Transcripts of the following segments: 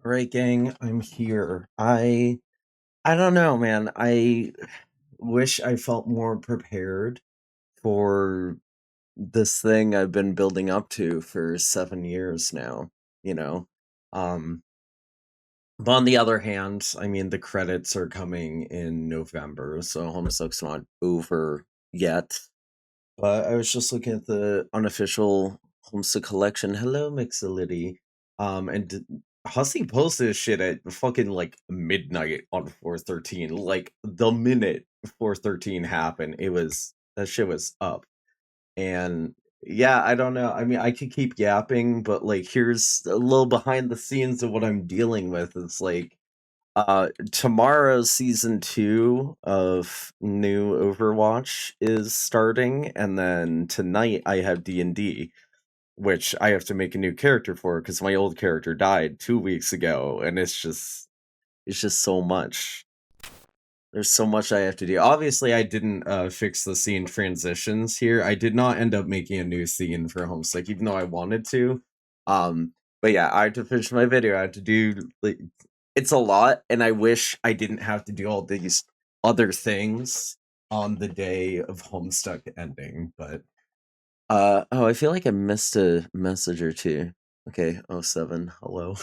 Right, gang, I'm here. I don't know, man. I wish I felt more prepared for this thing I've been building up to for 7 years now, you know. Um, but on the other hand, I mean the credits are coming in November, so Homestuck's not over yet. But I was just looking at the unofficial Homestuck collection. Hello, Mixility. And Hussey posted this shit at fucking like midnight on 413. Like the minute 413 happened, that shit was up. And yeah, I don't know. I mean, I could keep yapping, but like here's a little behind the scenes of what I'm dealing with. It's like tomorrow season 2 of new Overwatch is starting, and then tonight I have D&D, which I have to make a new character for because my old character died 2 weeks ago, and it's just so much. There's so much I have to do. Obviously, I didn't fix the scene transitions here. I did not end up making a new scene for Homestuck, even though I wanted to. Um, but yeah, I had to finish my video. I had to do like it's a lot, and I wish I didn't have to do all these other things on the day of Homestuck ending. But oh, I feel like I missed a message or two. Okay, oh 07, hello.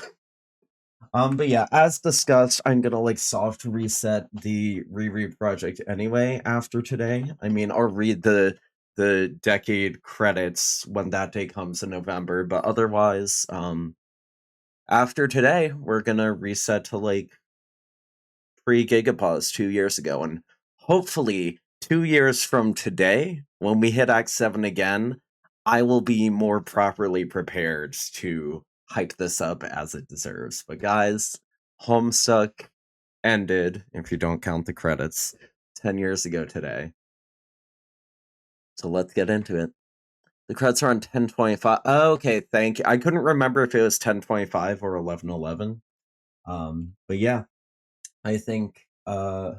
But yeah, as discussed, I'm gonna like soft reset the Reread project anyway after today. I mean, I'll read the decade credits when that day comes in November, but otherwise, after today, we're gonna reset to like pre-Gigapause 2 years ago, and hopefully 2 years from today, when we hit Act 7 again, I will be more properly prepared to hype this up as it deserves. But guys, Homestuck ended, if you don't count the credits, 10 years ago today. So let's get into it. The credits are on 10/25. Oh, okay, thank you. I couldn't remember if it was 10/25 or 11/11. But yeah, I think oh,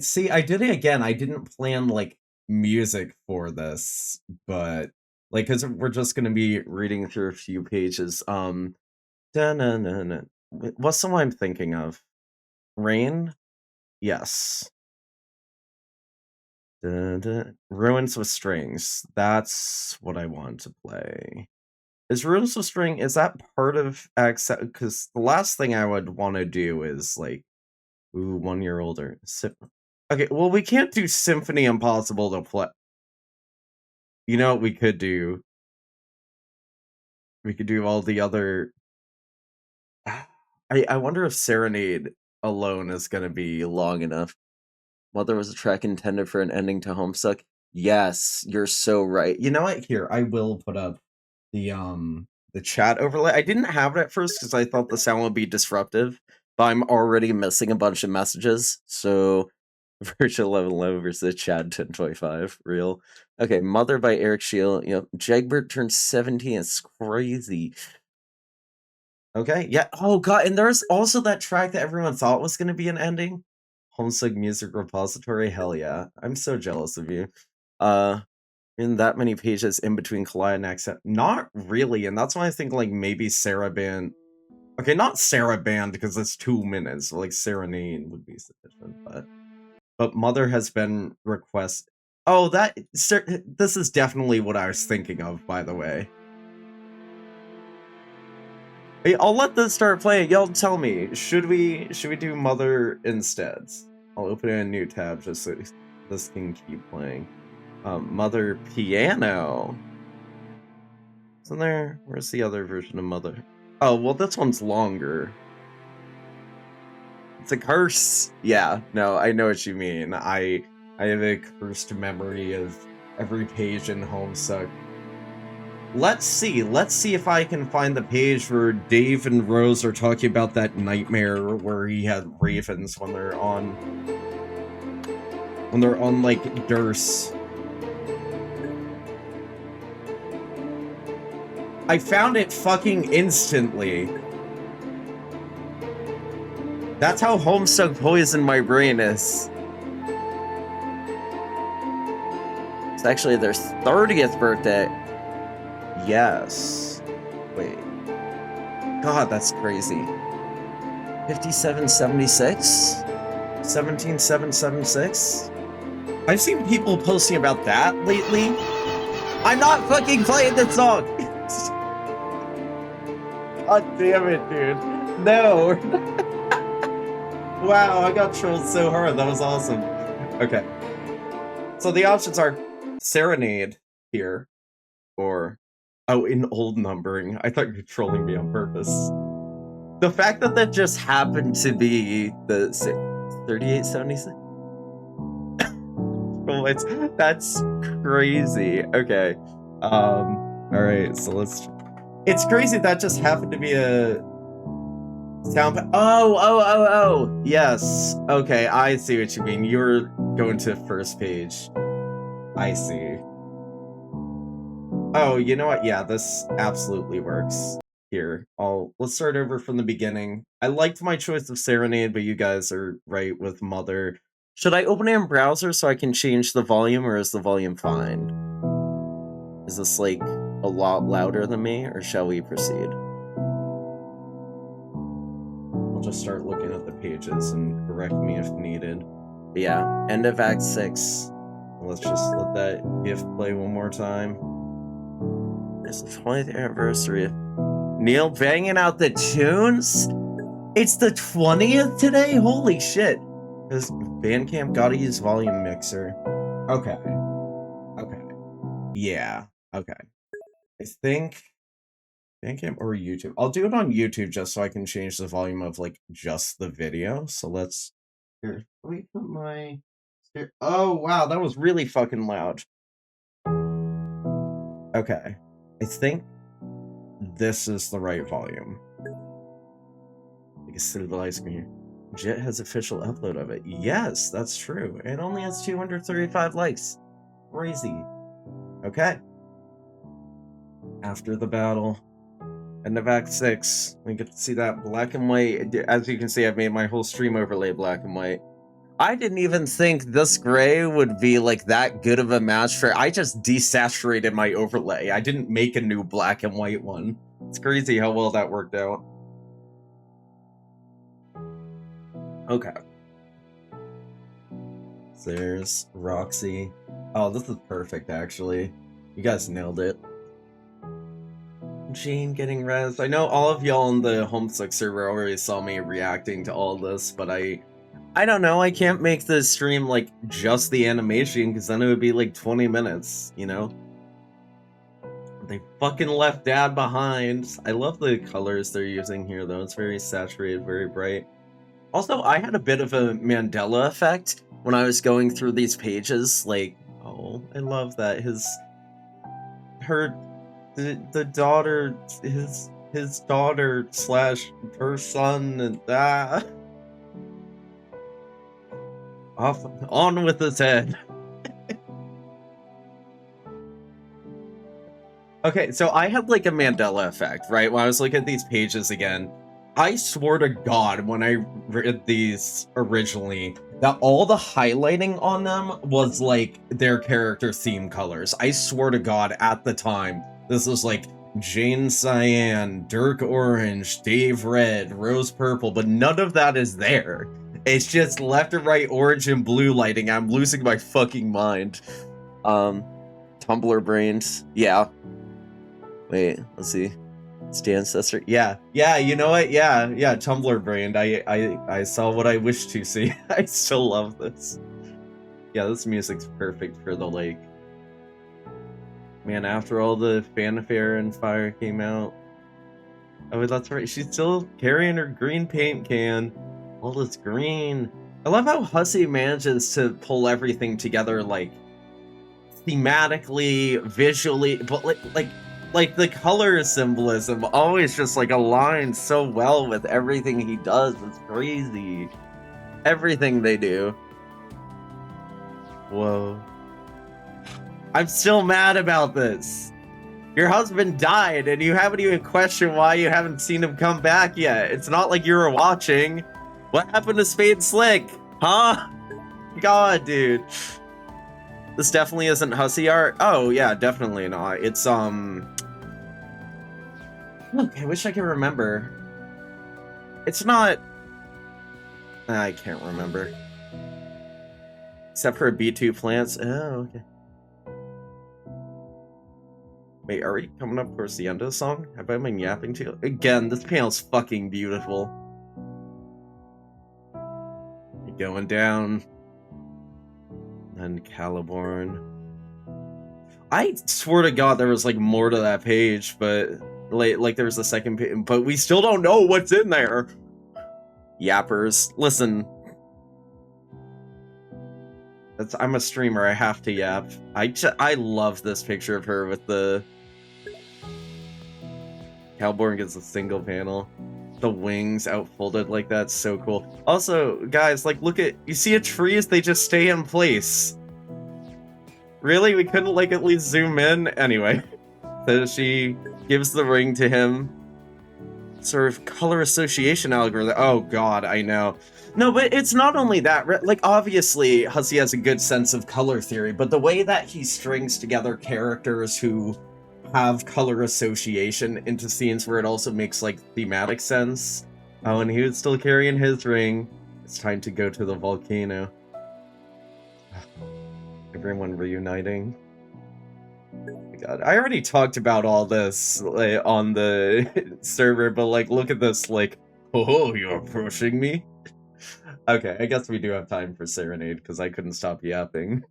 see, I did it again. I didn't plan like music for this, but like, cause we're just gonna be reading through a few pages. What's the one I'm thinking of? Rain? Yes. Ruins with Strings. That's what I want to play. Is Ruins with String, is that part of Access? Because the last thing I would want to do is like, ooh, 1 year older. Okay, well, we can't do Symphony Impossible to play. You know what we could do? We could do all the other. I wonder if Serenade alone is going to be long enough. Mother was a track intended for an ending to Homestuck. Yes, you're so right. You know what? Here, I will put up the chat overlay. I didn't have it at first because I thought the sound would be disruptive, but I'm already missing a bunch of messages. So Virtual 1111 versus Chad 1025. Real. Okay, Mother by Eric Shield. Yep. Jegbert turned 17. It's crazy. Okay, yeah. Oh god, and there's also that track that everyone thought was gonna be an ending. Homesick Music Repository. Hell yeah. I'm so jealous of you. In that many pages in between Collide and Accent. Not really, and that's why I think like maybe Sarah Band. Okay, not Sarah Band because it's 2 minutes. Like Serenade would be sufficient, but Mother has been request. Oh, this is definitely what I was thinking of, by the way. Hey, I'll let this start playing. Y'all tell me, should we do Mother instead? I'll open a new tab just so this can keep playing. Mother Piano. Isn't there? Where's the other version of Mother? Oh, well, this one's longer. It's a curse. Yeah, no, I know what you mean. I have a cursed memory of every page in Homestuck. Let's see if I can find the page where Dave and Rose are talking about that nightmare where he had ravens when they're on like Durst. I found it fucking instantly. That's how Homestuck poisoned my brain is. It's actually their 30th birthday. Yes. Wait. God, that's crazy. 5776? 17776? I've seen people posting about that lately. I'm not fucking playing this song! God damn it, dude. No! Wow, I got trolled so hard. That was awesome. Okay. So the options are Serenade here, or... Oh, in old numbering. I thought you were trolling me on purpose. The fact that that just happened to be the 3876? That's crazy. Okay. Alright, so let's... It's crazy that just happened to be a... sound... Oh! Yes. Okay, I see what you mean. You're going to first page. I see. Oh, you know what? Yeah, this absolutely works. Here, let's start over from the beginning. I liked my choice of Serenade, but you guys are right with Mother. Should I open it in browser so I can change the volume, or is the volume fine? Is this, like, a lot louder than me, or shall we proceed? I'll just start looking at the pages and correct me if needed. But yeah, end of Act 6. Let's just let that GIF play one more time. It's the 20th anniversary. Neil banging out the tunes? It's the 20th today? Holy shit. Because Bandcamp gotta use volume mixer. Okay. Yeah. Okay. I think Bandcamp or YouTube. I'll do it on YouTube just so I can change the volume of, like, just the video. So let's... Here, let me put my... Oh, wow, that was really fucking loud. Okay. I think this is the right volume. Like a civilized screen. Jet has official upload of it. Yes, that's true. It only has 235 likes. Crazy. Okay. After the battle. End of Act 6. We get to see that black and white. As you can see, I've made my whole stream overlay black and white. I didn't even think this gray would be like that good of a match for... I just desaturated my overlay. I didn't make a new black and white one. It's crazy how well that worked out. Okay. So there's Roxy. Oh, this is perfect, actually. You guys nailed it. Jane getting res. I know all of y'all on the Homestuck server already saw me reacting to all this, but I don't know, I can't make the stream, like, just the animation, because then it would be, like, 20 minutes, you know? They fucking left Dad behind. I love the colors they're using here, though. It's very saturated, very bright. Also, I had a bit of a Mandela effect when I was going through these pages, like, oh, I love that. The daughter, his daughter / her son, and on with his head. Okay, so I had like a Mandela effect, right? When I was looking at these pages again, I swore to God when I read these originally that all the highlighting on them was like their character theme colors. I swore to God at the time, this was like Jane Cyan, Dirk Orange, Dave Red, Rose Purple, but none of that is there. It's just left and right orange and blue lighting. I'm losing my fucking mind. Tumblr brains. Yeah. Wait, let's see. It's the ancestor. Yeah, you know what? Yeah, Tumblr brained. I saw what I wished to see. I still love this. Yeah, this music's perfect for the lake. Man, after all the fanfare and fire came out. Oh, that's right. She's still carrying her green paint can. All this green. I love how Hussey manages to pull everything together, like, thematically, visually, but like the color symbolism always just like aligns so well with everything he does. It's crazy. Everything they do. Whoa. I'm still mad about this. Your husband died and you haven't even questioned why you haven't seen him come back yet. It's not like you were watching. What happened to Spade Slick? Huh? God, dude. This definitely isn't Hussey art. Oh, yeah, definitely not. It's, Look, I wish I could remember. It's not... I can't remember. Except for B2 plants. Oh, okay. Wait, are we coming up towards the end of the song? Have I been yapping too? Again, this panel's fucking beautiful. Going down. And Caliborn. I swear to God there was like more to that page, but like there was a second page, but we still don't know what's in there. Yappers, listen. I'm a streamer. I have to yap. I love this picture of her with the Caliborn gets a single panel. The wings out folded like that's so cool. Also, guys, like look at, you see a trees, they just stay in place. Really? We couldn't like at least zoom in? Anyway. So she gives the ring to him. Sort of color association algorithm. Oh god, I know. No, but it's not only that. Like, obviously, Hussey has a good sense of color theory, but the way that he strings together characters who have color association into scenes where it also makes, like, thematic sense. Oh, and he was still carrying his ring. It's time to go to the volcano. Everyone reuniting. Oh my god, I already talked about all this like, on the server, but, like, look at this, like, oh, you're approaching me? Okay, I guess we do have time for Serenade, because I couldn't stop yapping.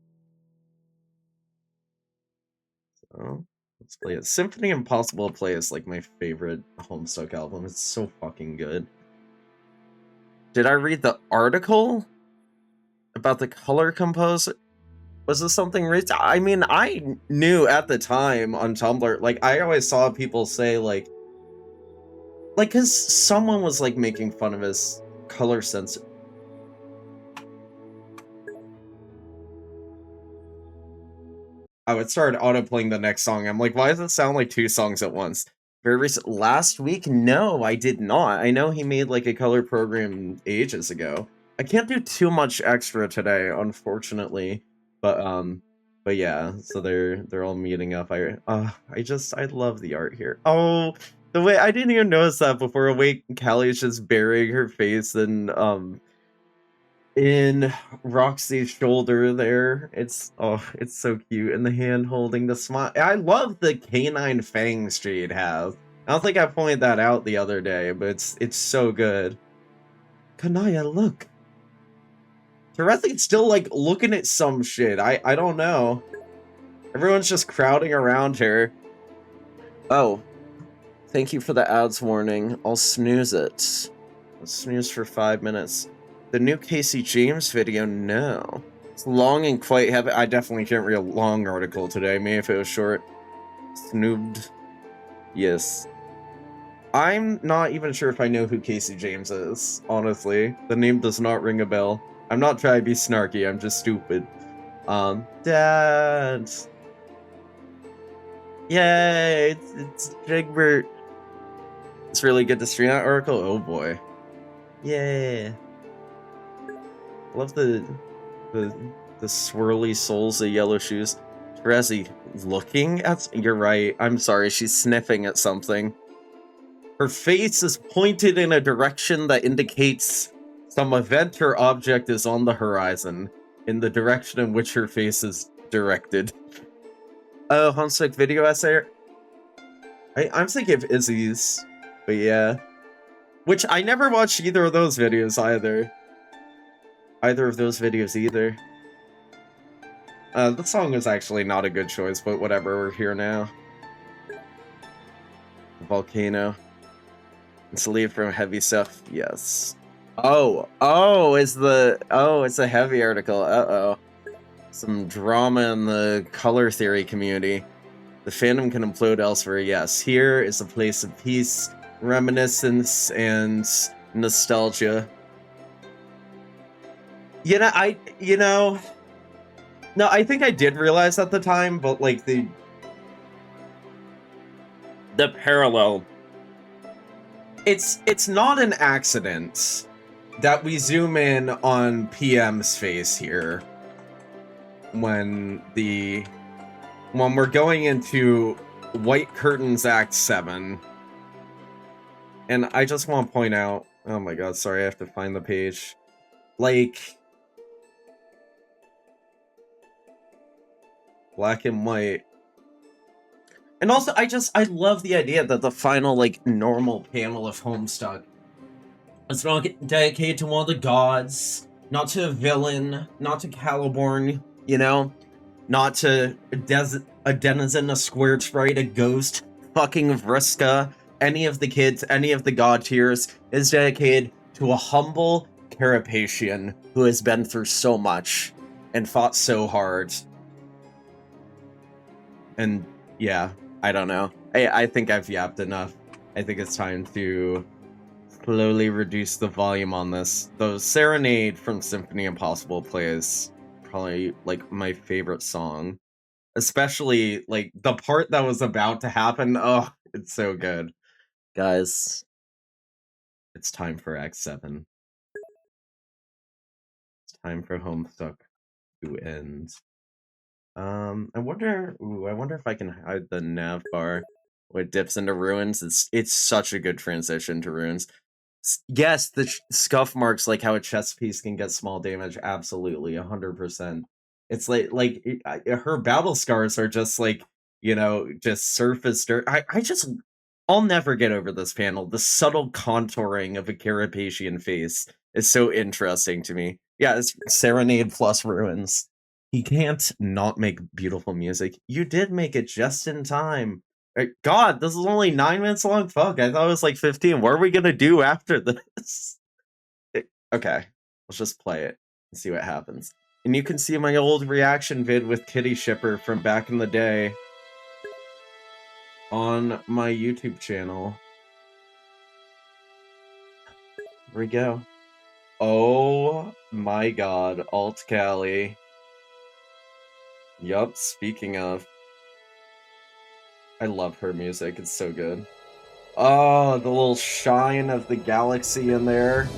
So, let's play it. Symphony Impossible to Play is, like, my favorite Homestuck album. It's so fucking good. Did I read the article about the color composer? Was this something recent? I mean, I knew at the time on Tumblr, like, I always saw people say, like, because someone was, like, making fun of his color sense. Oh, it started auto-playing the next song. I'm like, why does it sound like two songs at once? Very recent. Last week? No, I did not. I know he made, like, a color program ages ago. I can't do too much extra today, unfortunately. But yeah, so they're all meeting up. I love the art here. Oh, the way I didn't even notice that before. Awake, Callie's just burying her face in Roxy's shoulder there. It's so cute, and the hand holding the smile. I love the canine fangs Jade has. I don't think I pointed that out the other day, but it's so good. Kanaya, look. Terethi's still, like, looking at some shit. I don't know. Everyone's just crowding around her. Oh. Thank you for the ads warning. I'll snooze it. I'll snooze for 5 minutes. The new Casey James video? No. It's long and quite heavy. I definitely can't read a long article today. Maybe if it was short. Snoobed. Yes. I'm not even sure if I know who Casey James is, honestly. The name does not ring a bell. I'm not trying to be snarky, I'm just stupid. Dad! Yay! It's Jigbert! It's really good to stream that article? Oh boy. Yay! Love the swirly soles of yellow shoes. Terezi, looking at... You're right, I'm sorry, she's sniffing at something. Her face is pointed in a direction that indicates some event or object is on the horizon, in the direction in which her face is directed. Oh, Homestuck video essay? I'm thinking of Izzy's, but yeah. Which, I never watched either of those videos either. The song was actually not a good choice, but whatever, we're here now. Volcano. It's a lead from heavy stuff, yes. It's a heavy article. Uh-oh. Some drama in the color theory community. The fandom can implode elsewhere, yes. Here is a place of peace, reminiscence, and nostalgia. No, I think I did realize at the time, but, like, the parallel. It's not an accident that we zoom in on PM's face here when we're going into White Curtains Act 7 And I just want to point out, oh my god, sorry, I have to find the page. Like, black and white. And also, I love the idea that the final, like, normal panel of Homestuck is not dedicated to one of the gods, not to a villain, not to Caliborn, you know? Not to a denizen, a squared sprite, a ghost, fucking Vriska, any of the kids, any of the god tiers, is dedicated to a humble Carapacian who has been through so much and fought so hard. And yeah, I don't know. I think I've yapped enough. I think it's time to slowly reduce the volume on this. The Serenade from Symphony Impossible plays probably like my favorite song. Especially like the part that was about to happen. Oh, it's so good. Guys, it's time for Act 7. It's time for Homestuck to end. I wonder if I can hide the nav bar when it dips into ruins. It's such a good transition to ruins. Yes, the scuff marks, like how a chess piece can get small damage, absolutely, 100%. It's her battle scars are just like, just surface dirt. I'll never get over this panel. The subtle contouring of a Carapacian face is so interesting to me. Yeah, it's Serenade plus Ruins. He can't not make beautiful music. You did make it just in time. God, this is only 9 minutes long. Fuck, I thought it was like 15. What are we gonna do after this? Okay, let's just play it and see what happens. And you can see my old reaction vid with Kitty Shipper from back in the day on my YouTube channel. Here we go. Oh my god, Alt Cali. Yup, speaking of. I love her music, it's so good. Oh, the little shine of the galaxy in there.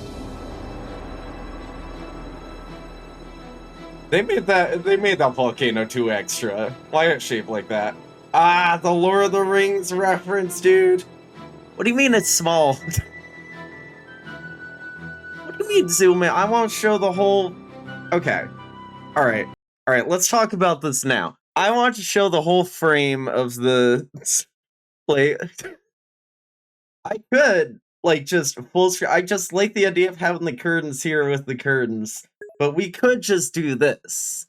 They made that volcano too extra. Why is it shaped like that? Ah, the Lord of the Rings reference, dude. What do you mean it's small? What do you mean zoom in? I want to show the whole... Okay. Alright, let's talk about this now. I want to show the whole frame of the plate. I could, like, just full screen. I just like the idea of having the curtains here with the curtains. But we could just do this.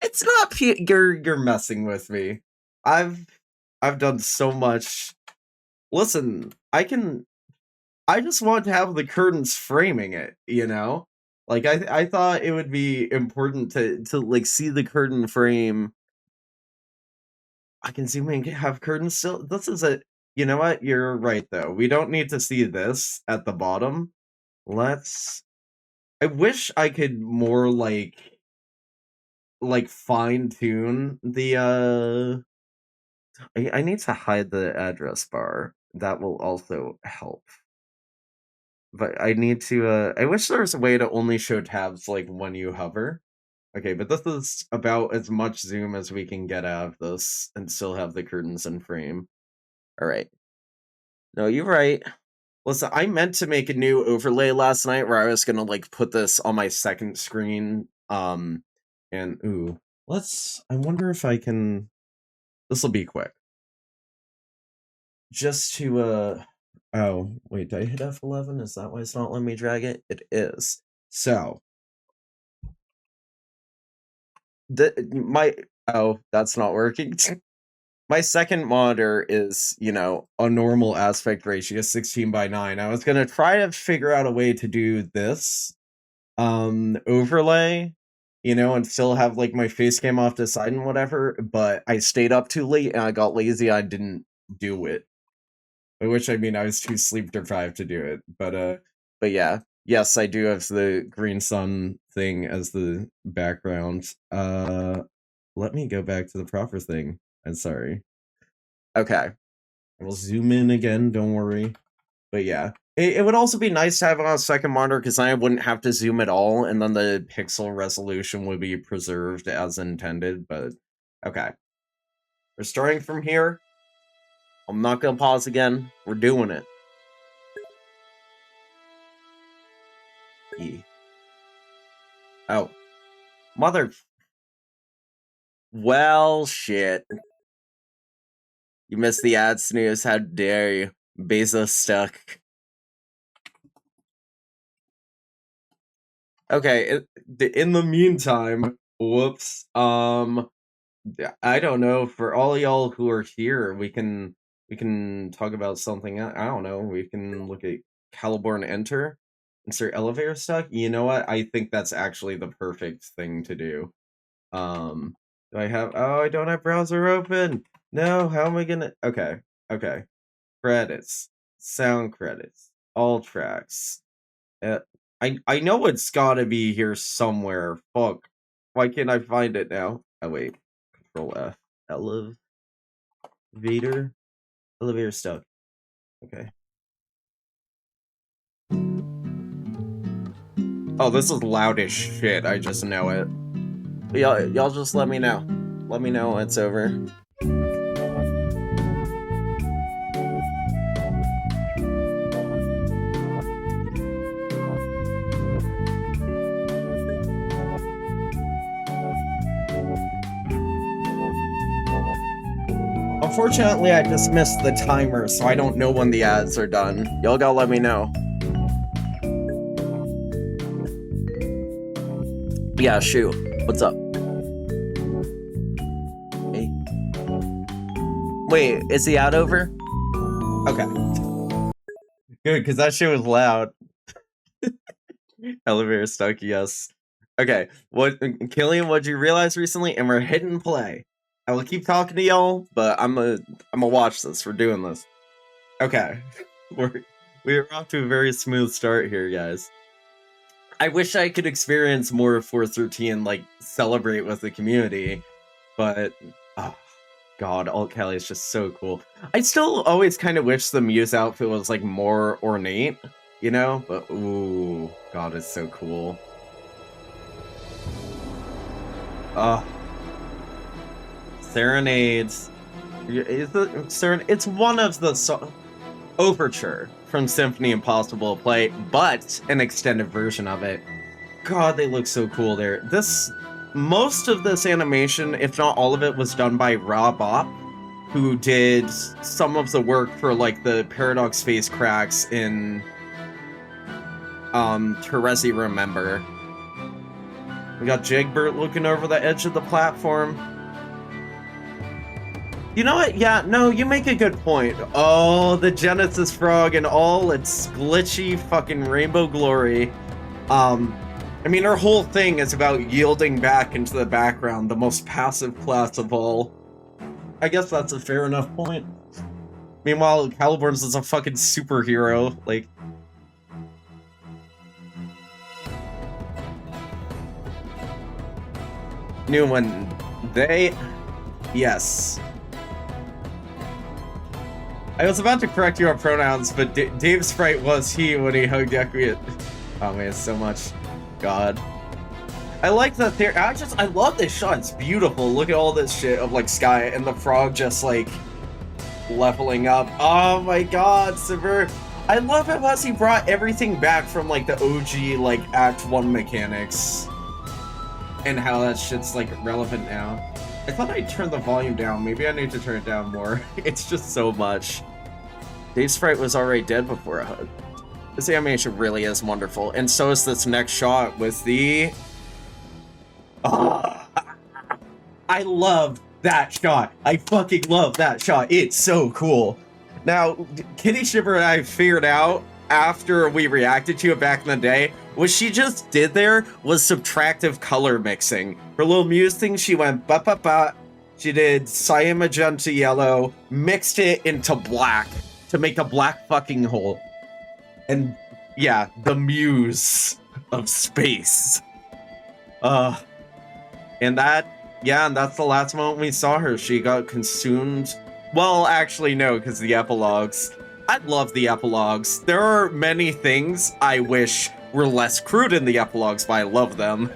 It's not you're messing with me. I've done so much. Listen, I just want to have the curtains framing it, you know? Like I thought it would be important to like see the curtain frame. I can zoom in and have curtains still. This is a, you know what? You're right though. We don't need to see this at the bottom. I wish I could more like fine tune the I need to hide the address bar. That will also help. But I need to I wish there was a way to only show tabs like when you hover. Okay, but this is about as much zoom as we can get out of this and still have the curtains in frame. Alright. No, you're right. Listen, I meant to make a new overlay last night where I was gonna like put this on my second screen. And ooh. I wonder if I can. This'll be quick. Just to oh, wait, did I hit F11? Is that why it's not letting me drag it? It is. So that's not working. My second monitor is, a normal aspect ratio, 16:9. I was gonna try to figure out a way to do this overlay, and still have like my face cam off to the side and whatever, but I stayed up too late and I got lazy. I didn't do it. By which I mean I was too sleep deprived to do it. But yeah. Yes, I do have the green sun thing as the background. Let me go back to the proper thing. I'm sorry. Okay. I will zoom in again, don't worry. But yeah. It would also be nice to have it on a second monitor because I wouldn't have to zoom at all, and then the pixel resolution would be preserved as intended, but okay. We're starting from here. I'm not gonna pause again. We're doing it. E. Oh. Mother... Well, shit. You missed the ad snooze, how dare you. Bezos stuck. Okay, in the meantime, whoops, I don't know, for all y'all who are here, we can talk about something, I don't know, we can look at Caliborn Enter, insert elevator stuck. You know what, I think that's actually the perfect thing to do. Do I don't have browser open! No, how am I gonna, okay, credits, sound credits, all tracks. I know it's gotta be here somewhere. Fuck. Why can't I find it now? Oh wait. Control F. Elevator. Elevator stuck. Okay. Oh, this is loud as shit. I just know it. Y'all just let me know. Let me know when it's over. Unfortunately, I just missed the timer, so I don't know when the ads are done. Y'all gotta let me know. Yeah, shoot. What's up? Hey. Wait, is the ad over? Okay. Good, because that shit was loud. Elevator stuck, yes. Okay, Killian, what'd you realize recently? And we're hitting play. I will keep talking to y'all, but I'm gonna watch this. We're doing this. Okay, we're off to a very smooth start here, guys. I wish I could experience more of 413, like celebrate with the community, but oh god, Alt Cali is just so cool. I still always kind of wish the Muse outfit was like more ornate, you know? But ooh, god, it's so cool. Serenades. It's one of the Overture from Symphony Impossible to play, but an extended version of it. God, they look so cool there. Most of this animation, if not all of it, was done by Rob Opp, who did some of the work for like the Paradox face cracks in Terezi Remember. We got Jigbert looking over the edge of the platform. You know what? Yeah, no, you make a good point. Oh, the Genesis Frog and all its glitchy fucking rainbow glory. I mean, her whole thing is about yielding back into the background, the most passive class of all. I guess that's a fair enough point. Meanwhile, Caliborn's is a fucking superhero, like... New one. Yes. I was about to correct you on pronouns, but Dave Sprite was he when he hugged Equiet. Oh man, so much. God. I like that there. I love this shot. It's beautiful. Look at all this shit of like sky and the frog just like leveling up. Oh my god, Sever. I love how as he brought everything back from like the OG like Act 1 mechanics. And how that shit's like relevant now. I thought I turned the volume down. Maybe I need to turn it down more. It's just so much. Dave Sprite was already dead before a hug. This animation really is wonderful. And so is this next shot with the... Oh, I love that shot. I fucking love that shot. It's so cool. Now, Kitty Shipper and I figured out after we reacted to it back in the day, what she just did there was subtractive color mixing. Her little Muse thing, she went ba-ba-ba. She did cyan, magenta, yellow, mixed it into black to make a black fucking hole. And yeah, the Muse of space. And that's the last moment we saw her. She got consumed. Well, actually, no, because the epilogues. I love the epilogues. There are many things I wish were less crude in the epilogues, but I love them.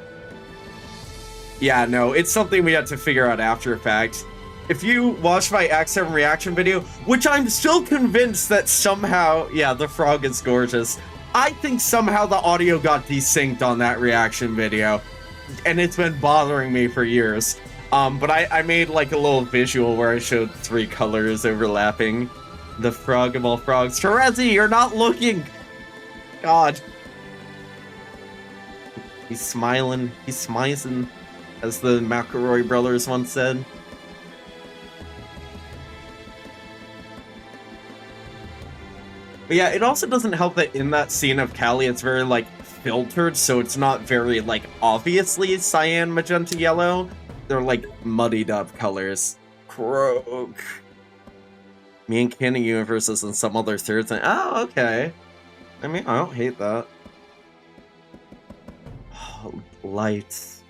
Yeah, no, it's something we had to figure out after fact. If you watch my Act 7 reaction video, which I'm still convinced that somehow, yeah, the frog is gorgeous. I think somehow the audio got desynced on that reaction video, and it's been bothering me for years. But I made like a little visual where I showed 3 colors overlapping. The frog of all frogs. Terezi, you're not looking! God. He's smiling, as the McElroy brothers once said. But yeah, it also doesn't help that in that scene of Callie, it's very, like, filtered, so it's not very, like, obviously cyan, magenta, yellow. They're, like, muddied up colors. Croak. Me and Canon Universes and some other third thing. Oh, okay. I mean, I don't hate that. Oh, lights.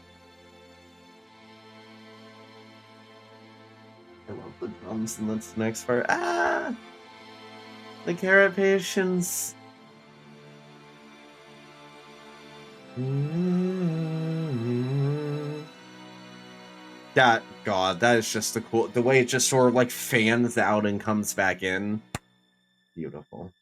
I love the drums in this next part. Ah! The carapations. That, God, that is just the cool, the way it just sort of like fans out and comes back in. Beautiful.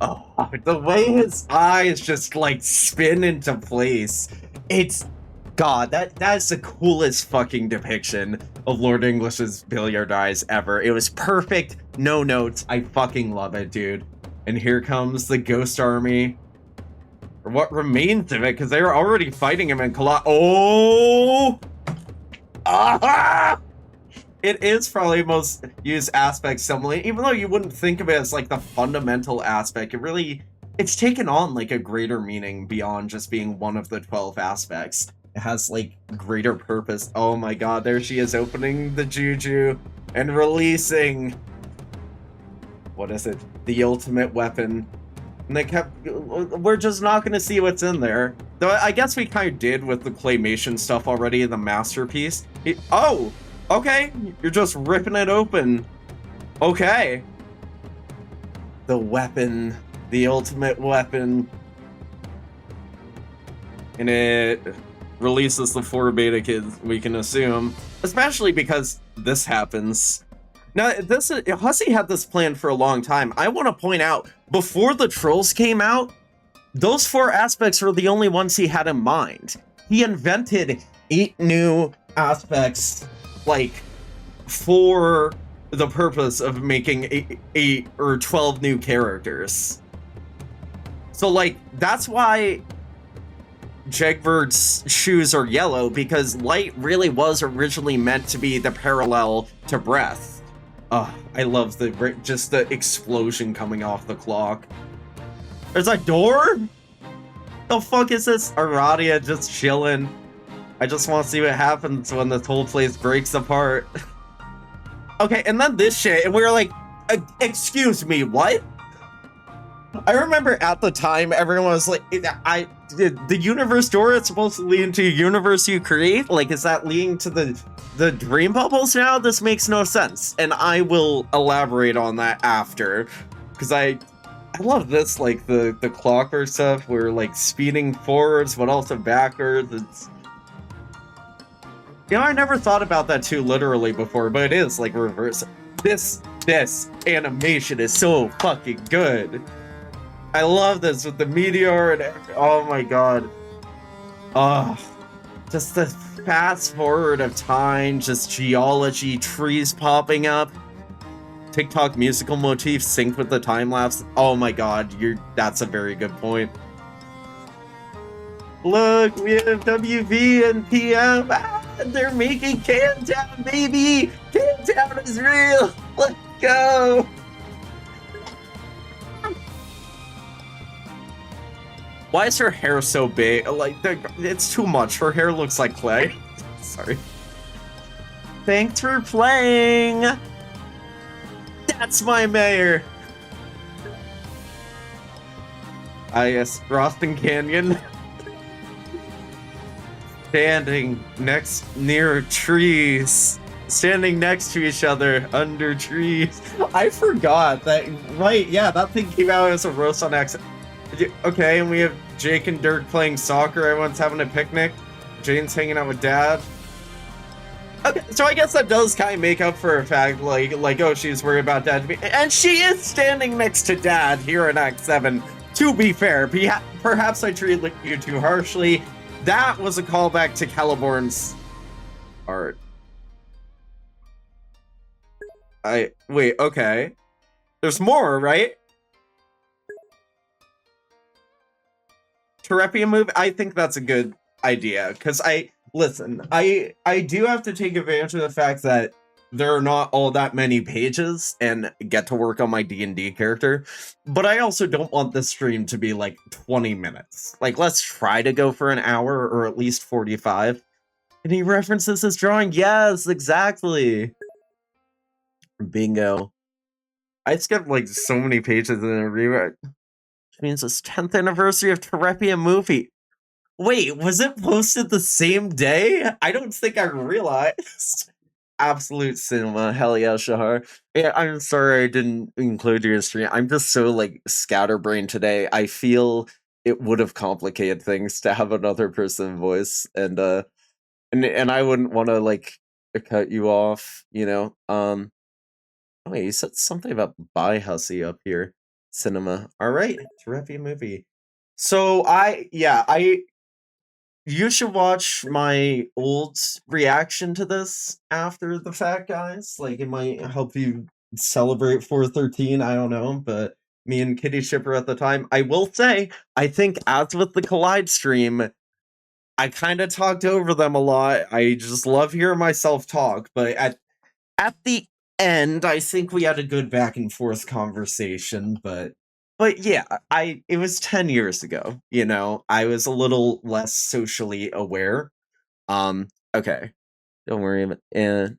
Oh, the way his eyes just like spin into place. It's, God, that's the coolest fucking depiction of Lord English's billiard eyes ever. It was perfect, no notes. I fucking love it, dude. And here comes the Ghost Army. Or what remains of it, because they were already fighting him in Oh! Ah! It is probably most used aspect similarly, even though you wouldn't think of it as like the fundamental aspect. It's taken on like a greater meaning beyond just being one of the 12 aspects. It has like greater purpose. Oh my god, there she is opening the Juju and releasing, what is it? The ultimate weapon. And they we're just not going to see what's in there. Though I guess we kind of did with the claymation stuff already, the masterpiece. Oh, okay. You're just ripping it open. Okay. The weapon. The ultimate weapon. And it releases the 4 beta kids, we can assume. Especially because this happens. Now, Hussey had this plan for a long time. I want to point out, before the Trolls came out, those 4 aspects were the only ones he had in mind. He invented 8 new aspects, like, for the purpose of making 8 or 12 new characters. So, like, that's why Jegverd's shoes are yellow, because light really was originally meant to be the parallel to breath. Oh, I love just the explosion coming off the clock. There's a door? The fuck is this? Aradia just chilling. I just want to see what happens when this whole place breaks apart. Okay, and then this shit, and we were like, excuse me, what? I remember at the time, everyone was like, the universe door is supposed to lead into a universe you create? Like, is that leading to the dream bubbles now? This makes no sense. And I will elaborate on that after. Because I love this, like, the clockwork stuff. We're, like, speeding forwards, but also backwards. It's... You know, I never thought about that too literally before, but it is, like, reverse. This animation is so fucking good. I love this with the meteor and oh my god. Oh, just the fast forward of time, just geology, trees popping up. TikTok musical motif synced with the time lapse. Oh my god, that's a very good point. Look, we have WV and PM. Ah, they're making Cantown, baby! Cantown is real! Let's go! Why is her hair so big? Like, it's too much. Her hair looks like clay. Sorry. Thanks for playing! That's my mayor! Yes, Roston Canyon. Standing near trees. Standing next to each other under trees. I forgot that, right, yeah, that thing came out as a roast on accident. Okay, and we have Jake and Dirk playing soccer. Everyone's having a picnic. Jane's hanging out with Dad. Okay, so I guess that does kind of make up for a fact, like oh, she's worried about Dad to be, and she is standing next to Dad here in Act 7. To be fair, perhaps I treated you too harshly. That was a callback to Celeborn's art. Wait, okay. There's more, right? Terepia move. I think that's a good idea because I do have to take advantage of the fact that there are not all that many pages and get to work on my D&D character, but I also don't want this stream to be like 20 minutes. Like, let's try to go for an hour or at least 45. And he references his drawing. Yes, exactly. Bingo. I skipped like so many pages in a rewrite. Which means it's 10th anniversary of Terepia movie. Wait, was it posted the same day? I don't think I realized. Absolute cinema. Hell yeah, Shahar. Yeah, I'm sorry I didn't include your stream. I'm just so like scatterbrained today. I feel it would have complicated things to have another person voice, and I wouldn't want to like cut you off, you know. Oh, wait, you said something about Bye Hussy up here. Cinema. All right, Terepia movie. So you should watch my old reaction to this after the fact, guys. Like, it might help you celebrate 413. I don't know, but me and Kitty Shipper at the time. I will say, I think as with the Collide stream, I kind of talked over them a lot. I just love hearing myself talk, but at the end, I think we had a good back and forth conversation, but yeah, it was 10 years ago, you know. I was a little less socially aware. Okay. Don't worry about and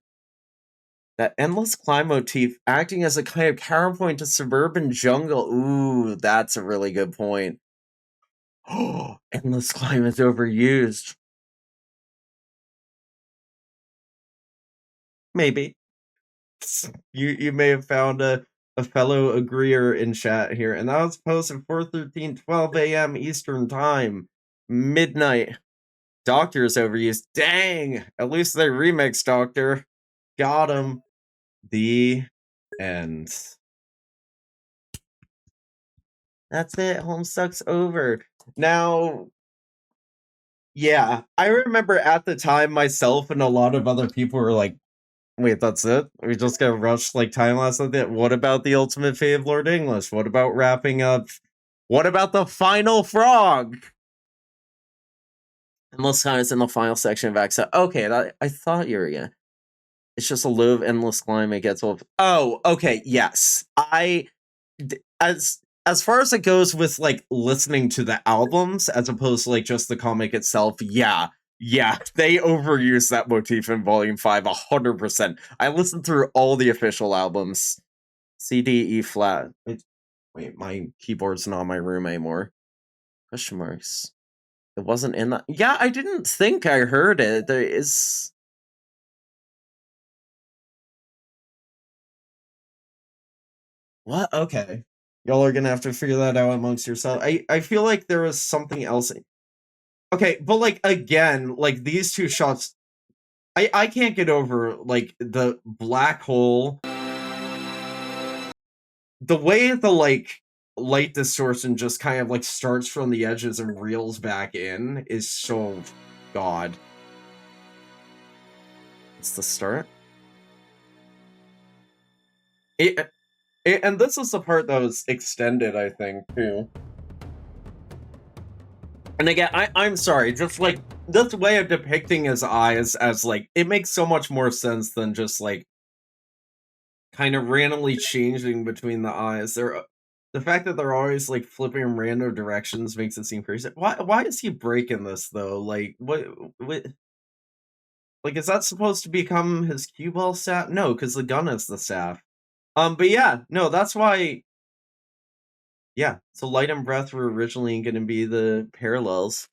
that endless climb motif acting as a kind of counterpoint to suburban jungle. Ooh, that's a really good point. Oh, endless climb is overused. Maybe. You may have found a fellow agreeer in chat here, and that was posted 4:13, 12 a.m. Eastern Time, midnight. Doctor is overused. Dang! At least they remixed Doctor. Got him. The end. That's it. Homestuck's over. Now, yeah, I remember at the time myself and a lot of other people were like, wait, that's it? We just got rushed like time lapse like that? What about the ultimate fate of Lord English? What about wrapping up? What about the final frog? Endless time is in the final section of Act 7. Okay, I thought you were gonna. It's just a low endless climb. It gets old. Oh, okay, yes. As far as it goes with like listening to the albums as opposed to like just the comic itself, yeah, they overuse that motif in Volume 5 100%. I listened through all the official albums. C, D, E flat. Wait, my keyboard's not in my room anymore. Question marks. It wasn't in that. Yeah, I didn't think I heard it. There is. What? Okay. Y'all are gonna have to figure that out amongst yourself. I feel like there was something else. Okay, but like again, like these two shots, I can't get over like the black hole. The way the like light distortion just kind of like starts from the edges and reels back in is so god. It's the start. And this is the part that was extended, I think, too. And again, I'm sorry, just like this way of depicting his eyes as like it makes so much more sense than just like kind of randomly changing between the eyes. The fact that they're always like flipping in random directions makes it seem crazy. Why is he breaking this though? Like what like is that supposed to become his cue ball staff? No, because the gun is the staff. But yeah, no, that's why. Yeah, so light and breath were originally going to be the parallels.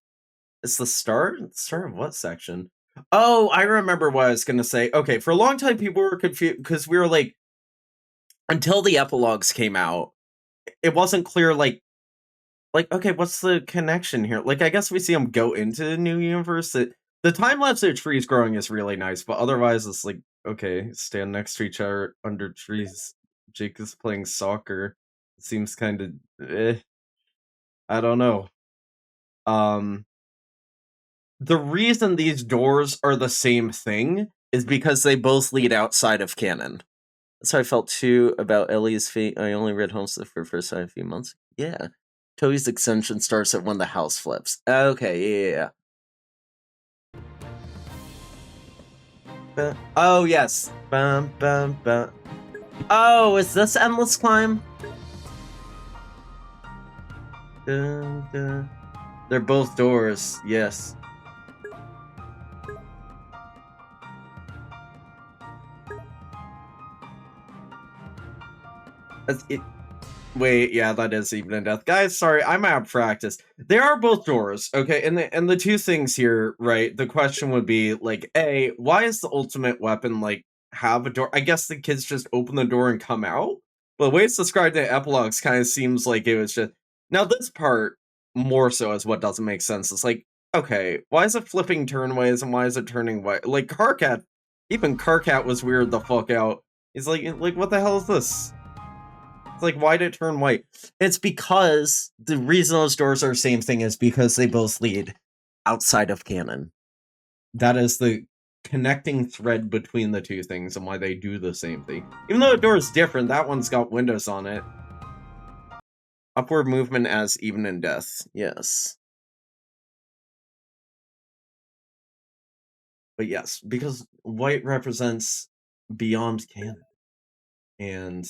It's the start? The start of what section? Oh, I remember what I was going to say. Okay, for a long time, people were confused because we were like, until the epilogues came out, it wasn't clear, like, okay, what's the connection here? Like, I guess we see him go into the new universe. The time lapse of trees growing is really nice, but otherwise it's like, okay, stand next to each other under trees. Jake is playing soccer. It seems kind of I don't know. Um the reason these doors are the same thing is because they both lead outside of canon. That's how I felt too about Ellie's fate. I only read Homestuck for the first time a few months. Yeah. Toby's extension starts at when the house flips. Okay, yeah. Oh, yes. Bum, bum, bum. Oh, is this Endless Climb? Dun, dun. They're both doors, yes. Wait, yeah, that is Even in Death. Guys, sorry, I'm out of practice. They are both doors, okay? And the two things here, right? The question would be, like, A, why is the ultimate weapon, like, have a door? I guess the kids just open the door and come out? But the way it's described in Epilogues kind of seems like it was just... Now, this part, more so, is what doesn't make sense. It's like, okay, why is it flipping turnways and why is it turning white? Like, Carcat, even Carcat was weird the fuck out. He's like, what the hell is this? It's like, why did it turn white? It's because the reason those doors are the same thing is because they both lead outside of canon. That is the connecting thread between the two things and why they do the same thing. Even though the door is different, that one's got windows on it. Upward movement as Even in Death, yes. But yes, because white represents beyond canon. And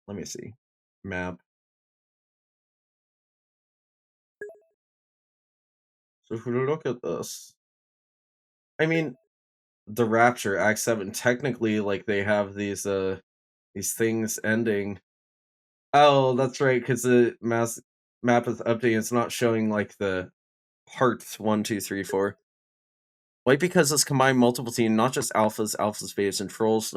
let me see. Map. So if we look at this, I mean, the Rapture, Act 7, technically, like, they have these things ending. Oh, that's right, because the map is updating, it's not showing, like, the parts 1, 2, 3, 4. Why? Because it's combined multiple team, not just alphas, betas, and trolls.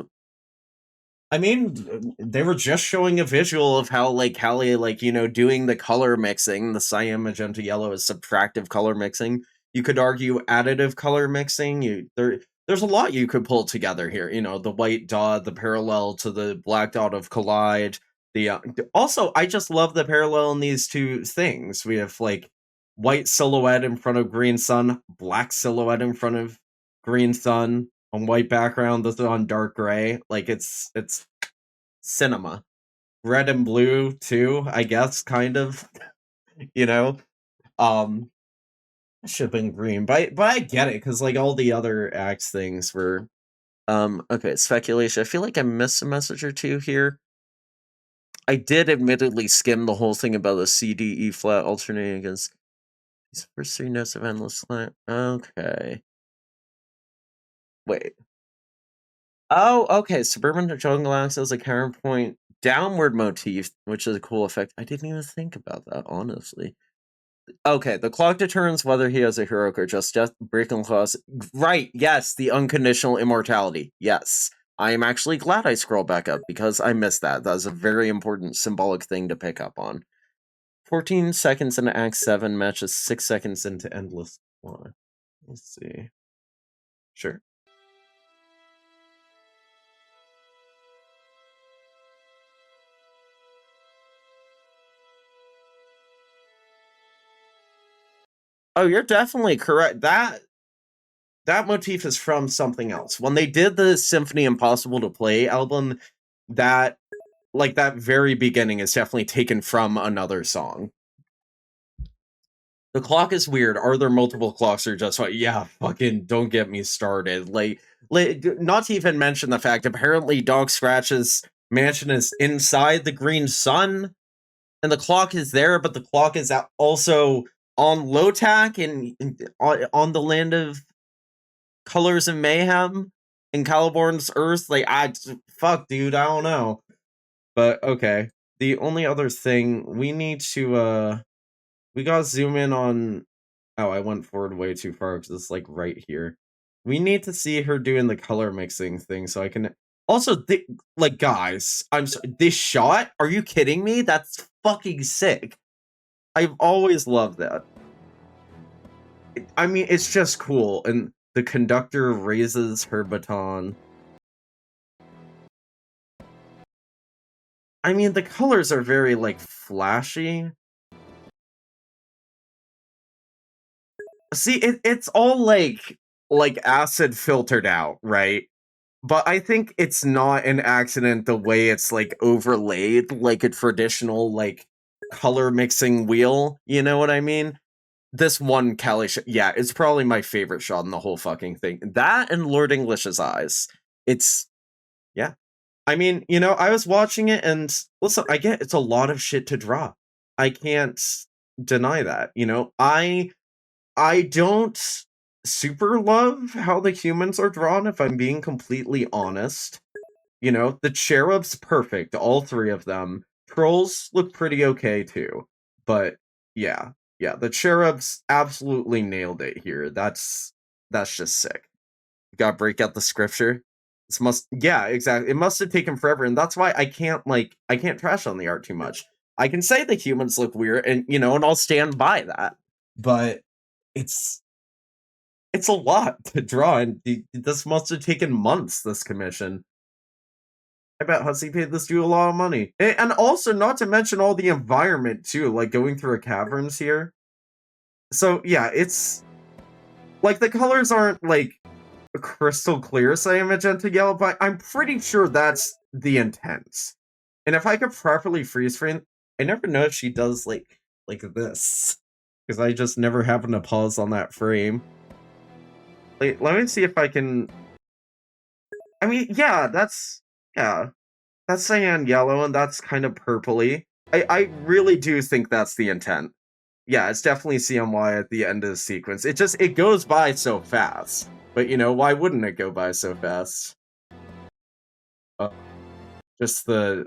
I mean, they were just showing a visual of how, like, Hallie, like, you know, doing the color mixing. The cyan, magenta, yellow is subtractive color mixing. You could argue additive color mixing. There's a lot you could pull together here. You know, the white dot, the parallel to the black dot of Collide. Also, I just love the parallel in these two things. We have, like, white silhouette in front of green sun, black silhouette in front of green sun, on white background, this is on dark gray. Like, it's cinema. Red and blue too, I guess, kind of. You know? Should have been green. But I get it, because, like, all the other Axe things were okay, speculation. I feel like I missed a message or two here. I did admittedly skim the whole thing about the C, D, E flat alternating against these first three notes of Endless Climb. Okay. Wait. Oh, okay. Suburban Jungle Axe is a counterpoint downward motif, which is a cool effect. I didn't even think about that, honestly. Okay, the clock determines whether he has a heroic or just death. Breaking clause. Right, yes, the unconditional immortality. Yes. I am actually glad I scrolled back up because I missed that. That was a very important symbolic thing to pick up on. 14 seconds into Act 7 matches 6 seconds into Endless Climb. Let's see. Sure. Oh, you're definitely correct. That motif is from something else. When they did the Symphony Impossible to Play album, that, like, that very beginning is definitely taken from another song. The clock is weird. Are there multiple clocks or just like, yeah, fucking don't get me started. Like, not to even mention the fact apparently Dog Scratch's mansion is inside the green sun, and the clock is there, but the clock is also on Lotak and on the land of colors and mayhem in Caliborn's Earth. Like, fuck, dude, I don't know. But okay. The only other thing we need to we gotta zoom in on... Oh, I went forward way too far because it's, like, right here. We need to see her doing the color mixing thing so I can... Also, like, guys, this shot? Are you kidding me? That's fucking sick. I've always loved that. I mean, it's just cool. And the conductor raises her baton. I mean, the colors are very, like, flashy. See, it's all, like, acid filtered out, right? But I think it's not an accident the way it's, like, overlaid like a traditional, like, color mixing wheel, you know what I mean? This one Callie yeah, it's probably my favorite shot in the whole fucking thing. That and Lord English's eyes. It's yeah. I mean, I was watching it and listen, I get it's a lot of shit to draw. I can't deny that, I don't super love how the humans are drawn, if I'm being completely honest. The cherubs, perfect, all three of them. Trolls look pretty okay too. But yeah, yeah, the cherubs absolutely nailed it here. That's just sick. Gotta break out the scripture. Yeah, exactly. It must have taken forever, and that's why I can't trash on the art too much. I can say the humans look weird, and I'll stand by that. But it's it's a lot to draw, and this must have taken months. This commission. I bet Hussey paid this dude a lot of money, and also not to mention all the environment too, like going through a caverns here. So yeah, it's like the colors aren't like crystal clear, say magenta yellow, but I'm pretty sure that's the intent. And if I could properly freeze frame, I never know if she does like this, because I just never happen to pause on that frame. Wait, let me see if I can. I mean, yeah, that's cyan yellow, and that's kind of purpley. I really do think that's the intent. Yeah, it's definitely CMY at the end of the sequence. It goes by so fast. But why wouldn't it go by so fast? Uh, just the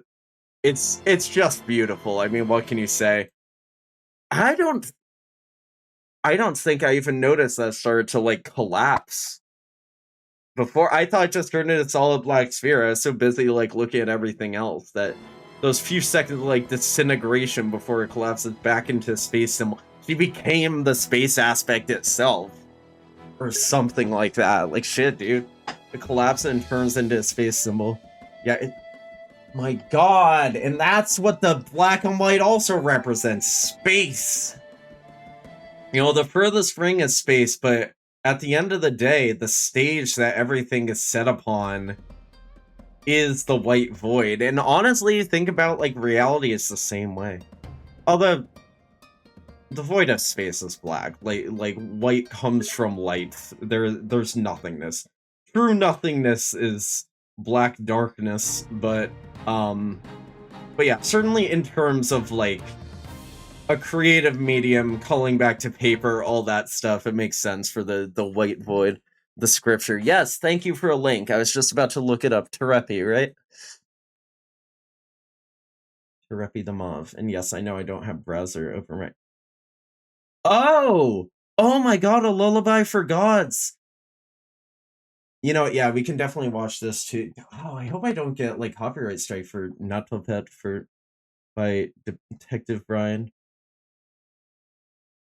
it's just beautiful. I mean, what can you say? I don't I don't think I even noticed that started to like collapse. Before I thought it just turned into a solid black sphere. I was so busy like looking at everything else that those few seconds of like disintegration before it collapses back into space symbol. She became the space aspect itself. Or something like that. Like shit, dude. It collapses and turns into a space symbol. Yeah, my god, and that's what the black and white also represents. Space. The furthest ring is space, but at the end of the day, the stage that everything is set upon is the white void. And honestly, think about like reality is the same way. Although the void of space is black. Like white comes from light. There's nothingness. True nothingness is black darkness, but yeah, certainly in terms of like a creative medium, calling back to paper, all that stuff, it makes sense for the white void, the scripture. Yes, thank you for a link. I was just about to look it up. Terepi, right? Terepi the Mauve. And yes, I know I don't have browser over my... Oh! Oh my god, A Lullaby for Gods! Yeah, we can definitely watch this too. Oh, I hope I don't get like copyright strike for Natopet by Detective Brian.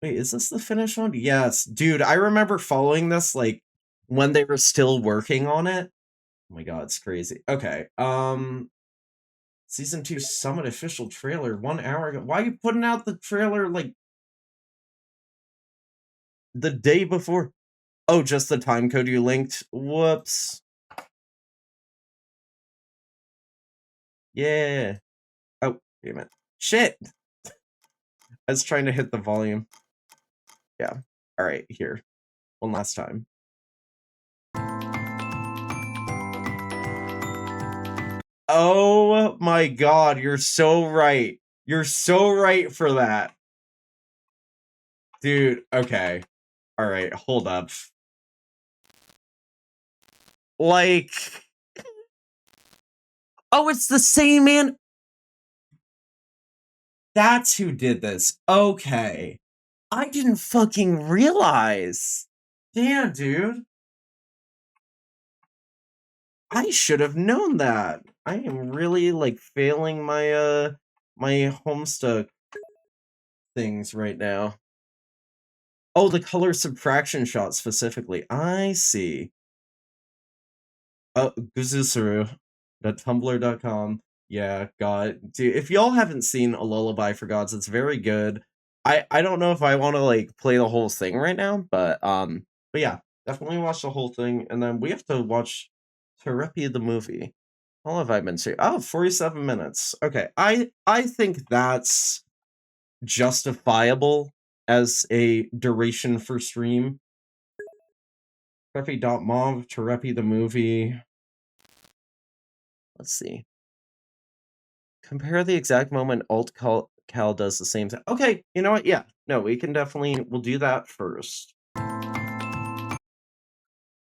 Wait, is this the finished one? Yes, dude, I remember following this like when they were still working on it. Oh my god, it's crazy. Okay, season 2 Summit official trailer 1 hour ago. Why are you putting out the trailer like the day before? Oh, just the time code you linked. Whoops. Yeah. Oh, wait a minute. Shit. I was trying to hit the volume. Yeah. All right, here. One last time. Oh my god, you're so right. You're so right for that. Dude, okay. All right, hold up. Like... Oh, it's the same man. That's who did this. Okay. I didn't fucking realize. Damn, dude. I should have known that. I am really like failing my Homestuck things right now. Oh, the color subtraction shot specifically. I see. Oh, Guzusuru.tumblr.com. Yeah, God. Dude, if y'all haven't seen A Lullaby for Gods, it's very good. I don't know if I want to like play the whole thing right now, but yeah, definitely watch the whole thing, and then we have to watch Terepi the movie. How long have I been saying? Oh, 47 minutes. Okay. I think that's justifiable as a duration for stream. Terepi.mov, Terepi the movie. Let's see. Compare the exact moment Cal does the same thing. Okay, you know what? Yeah. No, we'll do that first.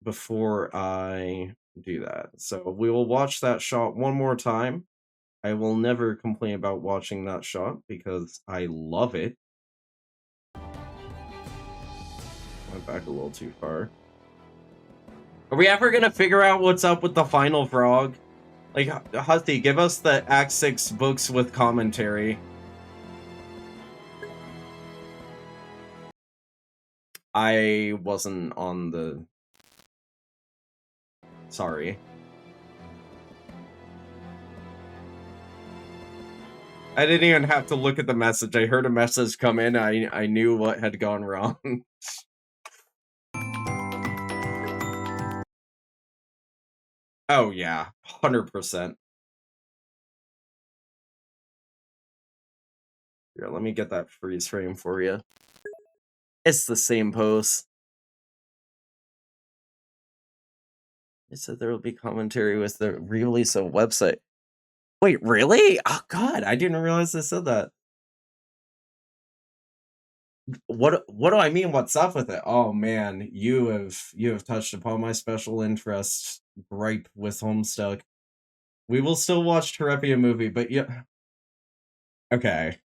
Before I do that. So we will watch that shot one more time. I will never complain about watching that shot because I love it. Went back a little too far. Are we ever gonna figure out what's up with the final frog? Like, Husty, give us the Act 6 books with commentary. I wasn't on the... Sorry. I didn't even have to look at the message. I heard a message come in. I knew what had gone wrong. Oh, yeah. 100%. Here, let me get that freeze frame for you. It's the same pose. It said there will be commentary with the release of website. Wait, really? Oh, God. I didn't realize they said that. What do I mean? What's up with it? Oh man, you have touched upon my special interest gripe with Homestuck. We will still watch Terepia movie, but yeah. Okay.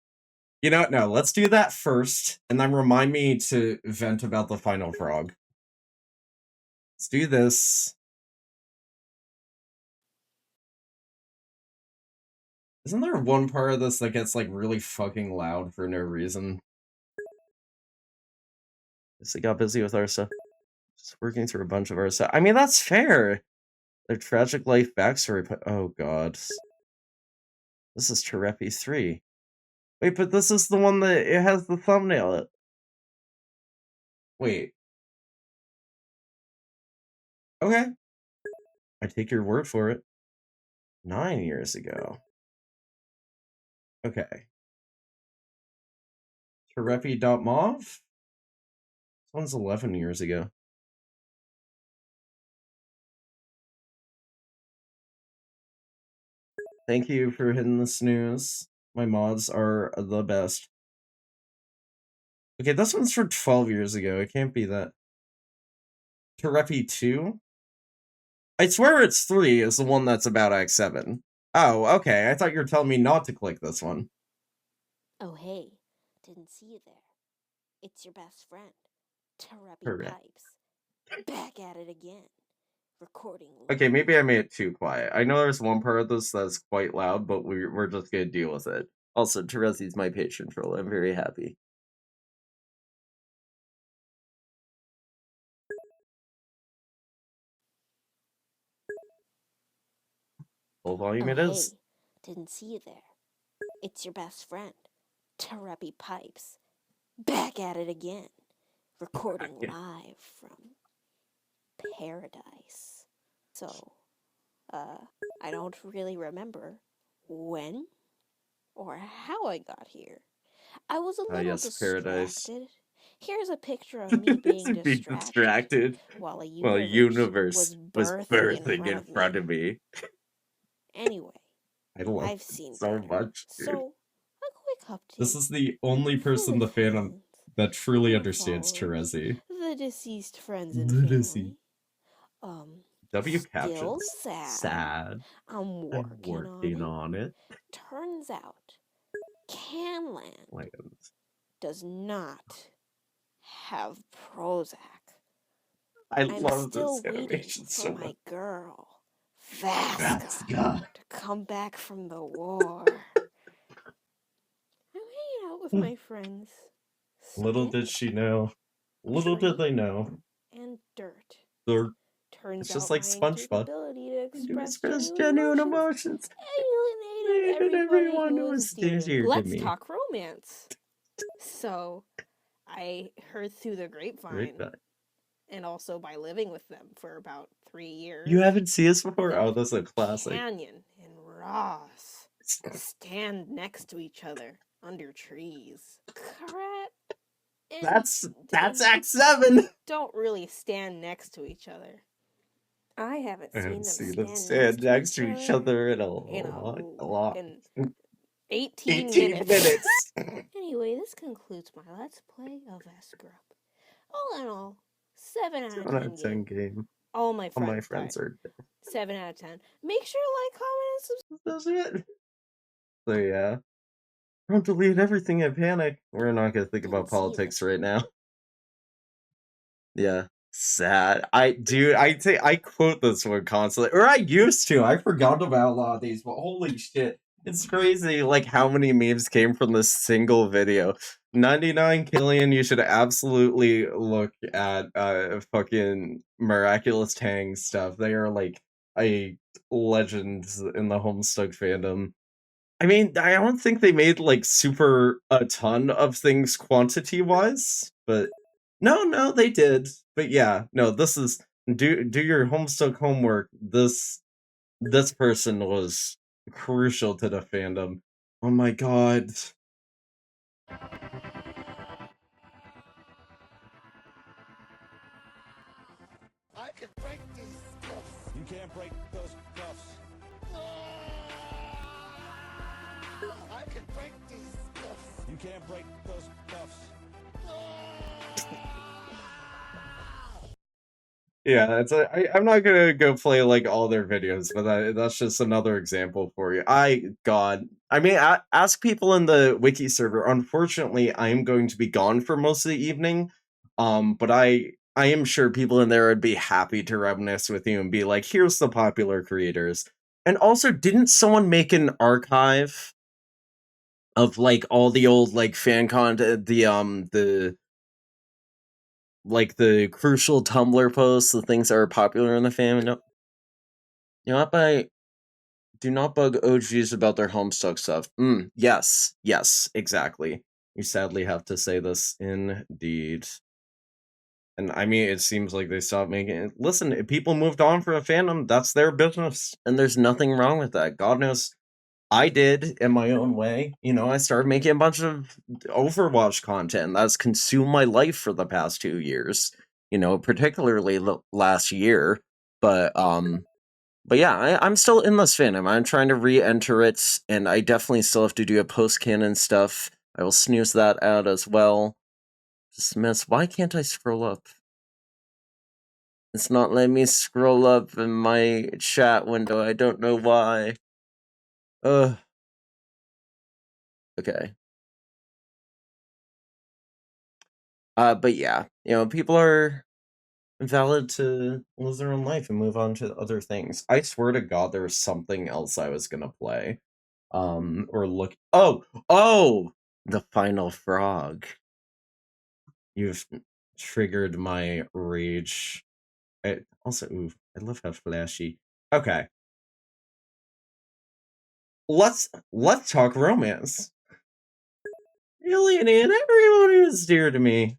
You know what? No, let's do that first, and then remind me to vent about the final frog. Let's do this. Isn't there one part of this that gets like really fucking loud for no reason? Guess they got busy with our stuff. Just working through a bunch of our stuff. I mean, that's fair. Their tragic life backstory. Oh god. This is Terepi 3. Wait, but this is the one that it has the thumbnail. Wait. Okay. I take your word for it. 9 years ago. Okay. Terepi.mov? This one's 11 years ago. Thank you for hitting the snooze. My mods are the best. Okay, this one's from 12 years ago. It can't be that. Terepi 2? I swear it's 3 is the one that's about Act 7. Oh, okay. I thought you were telling me not to click this one. Oh, hey. Didn't see you there. It's your best friend, Terepi Pipes. Back at it again. Recording. Okay, maybe I made it too quiet. I know there's one part of this that's quite loud, but we're just gonna deal with it. Also, Terezi's my patron troll. I'm very happy. Full volume it is. Hey, didn't see you there. It's your best friend, Terepi Pipes. Back at it again. Recording live from paradise. So, I don't really remember when or how I got here. I was a little distracted. Paradise. Here's a picture of me being distracted while a universe was birthing in front of me. Anyway, I love I've seen so much, dude. So, a quick update. This is the only person in the fandom that truly understands Terezi. The deceased friends and family. W captions. Sad. I'm working on it. Turns out, Canland does not have Prozac. I'm love still this waiting for my girl, Vaska, to come back from the war. I'm hanging out with my friends. Little did she know. Little did they know. and dirt. They're, Turns it's just out like my SpongeBob. incapability to I do express express genuine genuine emotions emotions. alienated Hated everybody everyone who who was was dear to me. dear to Let's me. talk romance. So, I heard through the Right grapevine, back. and also by living with them for about 3 You years, haven't seen us before? that Oh, that's a classic. Canyon and Ross stand next to each other under trees. Crap. And That's Act 7. don't really stand next to each other. I haven't I haven't seen them seen them stand next stand to next each to each other other in in a lot. in 18 18 minutes. minutes. Anyway, this concludes my Let's Play of Escrop. All in all, 7 out of 7 out 10 of 10 game. game. All my All my friends died. friends are 7 out of 10. Make sure to like, comment, and subscribe. that's it. So yeah. Don't delete everything in panic. We're not gonna think about Didn't see that. politics right now. Yeah. Sad. I quote this one constantly. Or I used to. I forgot about a lot of these, but holy shit. It's crazy like how many memes came from this single video. 99 Killian, you should absolutely look at fucking Miraculous Tang stuff. They are like a legends in the Homestuck fandom. I mean, I don't think they made like super a ton of things quantity wise, but no, they did. But yeah, no, this is do your Homestuck homework. This person was crucial to the fandom. Oh my god. I can break these cuffs. You can't break those cuffs. I can break these cuffs. You can't break those cuffs. Yeah, I'm not gonna go play like all their videos, but that's just another example for you. God, I mean, ask people in the wiki server. Unfortunately, I am going to be gone for most of the evening, but I am sure people in there would be happy to reminisce with you and be like, "Here's the popular creators." And also, didn't someone make an archive of like all the old like fan content, the crucial Tumblr posts, the things that are popular in the fandom? You know what? I do not bug OGs about their Homestuck stuff. Yes, exactly. You sadly have to say this indeed. And I mean, it seems like they stopped making it. Listen, if people moved on for a fandom, that's their business. And there's nothing wrong with that. God knows I did in my own way. You know, I started making a bunch of Overwatch content that's consumed my life for the past 2 years. You know, particularly last year. But yeah, I'm still in this fandom. I'm trying to re-enter it, and I definitely still have to do a post-canon stuff. I will snooze that out as well. Dismiss. Why can't I scroll up? It's not letting me scroll up in my chat window. I don't know why. Ugh. Okay. But yeah, you know, people are valid to live their own life and move on to other things. I swear to God, there was something else I was gonna play. Or look. Oh, the final frog. You've triggered my rage. Ooh, I love how flashy. Okay, let's talk romance. Alienate everyone who's dear to me.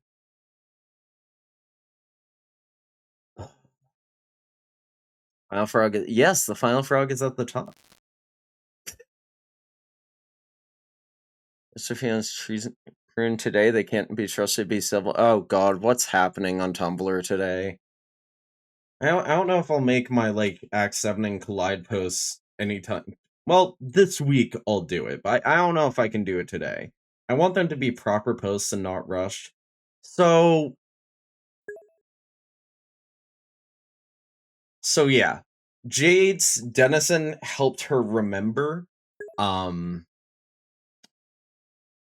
Final frog. Yes, the final frog is at the top. Mr. Fian's treason prune today. They can't be trusted to be civil. Oh God, what's happening on Tumblr today? I don't know if I'll make my like Act 7 and Collide posts anytime. Well, this week I'll do it, but I don't know if I can do it today. I want them to be proper posts and not rushed. So yeah. Jade's Dennison helped her remember.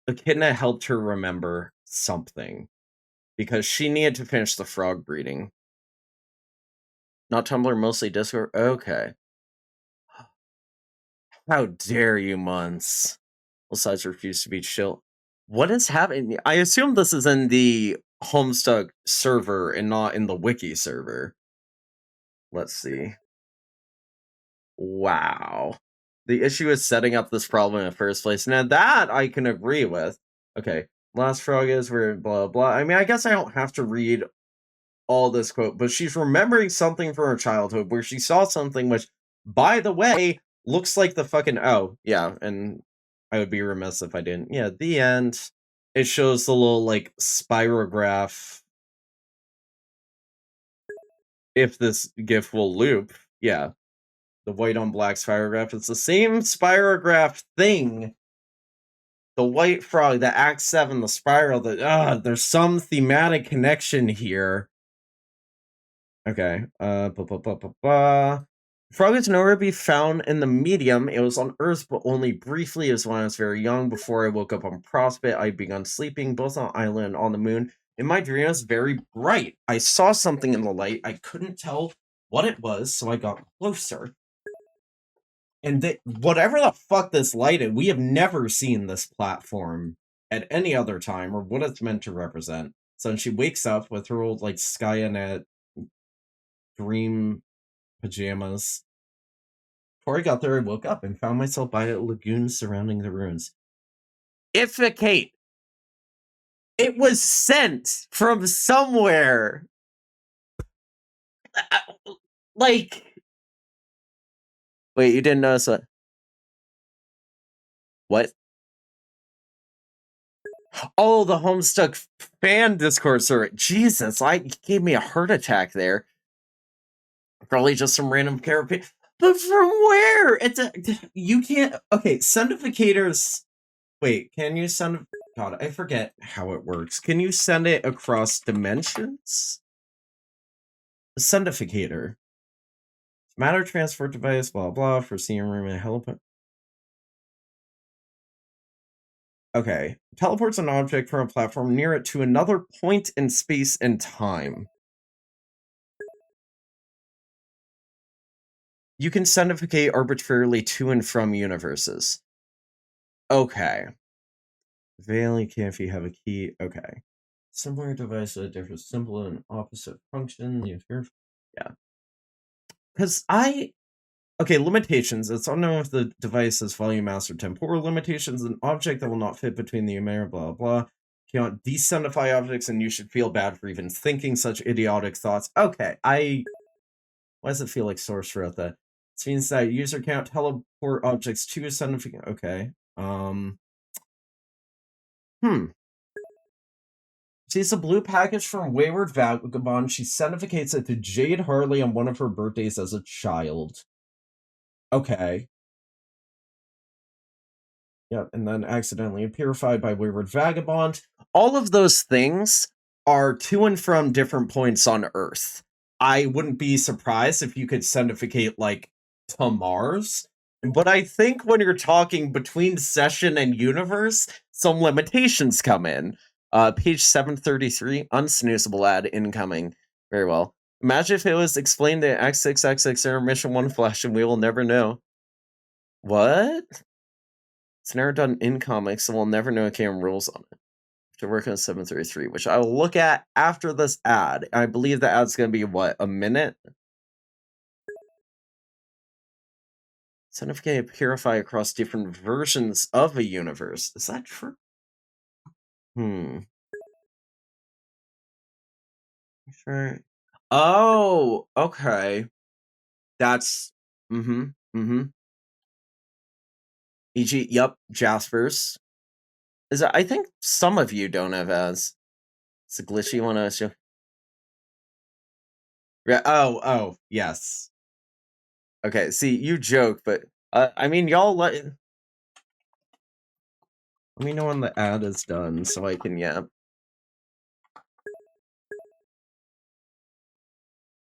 Echidna helped her remember something. Because she needed to finish the frog breeding. Not Tumblr, mostly Discord. Okay. How dare you, Munts? Both sides refuse to be chill. What is happening? I assume this is in the Homestuck server and not in the wiki server. Let's see. Wow. The issue is setting up this problem in the first place. Now that I can agree with. Okay. Last frog is where blah blah. I mean, I guess I don't have to read all this quote, but she's remembering something from her childhood where she saw something which, by the way, looks like the fucking yeah, and I would be remiss if I didn't. Yeah, the end. It shows the little like spirograph. If this GIF will loop, yeah. The white on black spirograph. It's the same spirograph thing. The white frog, the Act 7, the spiral, there's some thematic connection here. Okay. Frog is nowhere to be found in the medium. It was on Earth, but only briefly. It was when I was very young. Before I woke up on Prospect, I'd begun sleeping, both on island and on the moon. In my dream, it was very bright. I saw something in the light. I couldn't tell what it was, so I got closer. And whatever the fuck this light is, we have never seen this platform at any other time, or what it's meant to represent. So she wakes up with her old, like, Skynet dream pajamas. Before I got there, I woke up and found myself by a lagoon surrounding the ruins. Aepokk! It was sent from somewhere! Like... Wait, you didn't notice that? What? Oh, the Homestuck fan Discord server. Jesus, gave me a heart attack there. Probably just some random character. But from where? You can't. Okay, sendificators. Wait, can you send? God, I forget how it works. Can you send it across dimensions? A sendificator. Matter transport device, blah blah, for seeing room and helipad. Okay. Teleports an object from a platform near it to another point in space and time. You can sendificate arbitrarily to and from universes. Okay. Veiling can't if you have a key. Okay. Similar device that differs simple and opposite function. Yeah. Because okay, limitations. It's unknown if the device has volume, mass, or temporal limitations. An object that will not fit between the emitter, blah, blah. Cannot desendify objects, and you should feel bad for even thinking such idiotic thoughts. Okay, why does it feel like source wrote that? This means that user can't teleport objects to a sendificate. Okay. Sees a blue package from Wayward Vagabond. She sendificates it to Jade Harley on one of her birthdays as a child. Okay. Yep, and then accidentally purified by Wayward Vagabond. All of those things are to and from different points on Earth. I wouldn't be surprised if you could sendificate, like, to Mars. But I think when you're talking between session and universe, some limitations come in. Page 733, unsnoozable ad incoming. Very well. Imagine if it was explained to X6XX or Mission 1 Flash and we will never know. What? It's never done in comics, so we'll never know canon rules on it. To work on 733, which I will look at after this ad. I believe the ad's going to be, what, a minute? Sendificate purify across different versions of a universe. Is that true? Sure. Oh, okay. That's E.g., yep, Jaspers. I think some of you don't have ads. It's a glitchy one, I show. Yeah, oh, yes. Okay, see, you joke, but I mean, y'all let me know when the ad is done so I can, yeah.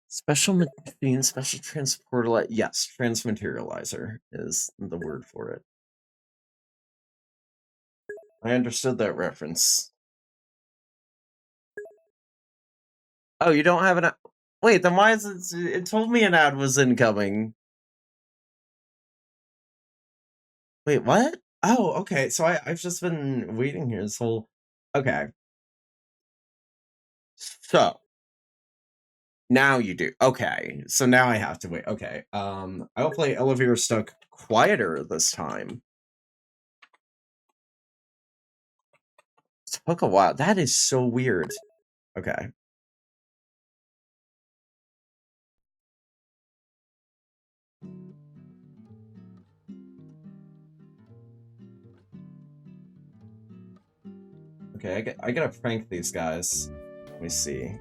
Special machine, special transporter. Yes, transmaterializer is the word for it. I understood that reference. Oh, you don't have an ad? Wait, then why is it told me an ad was incoming. Wait, what? Oh, okay, so I've just been waiting here this whole... Okay. So now you do. Okay. So now I have to wait. Okay. I will play Elevator Stuck quieter this time. It took a while. That is so weird. Okay. Okay, I gotta prank these guys. Let me see.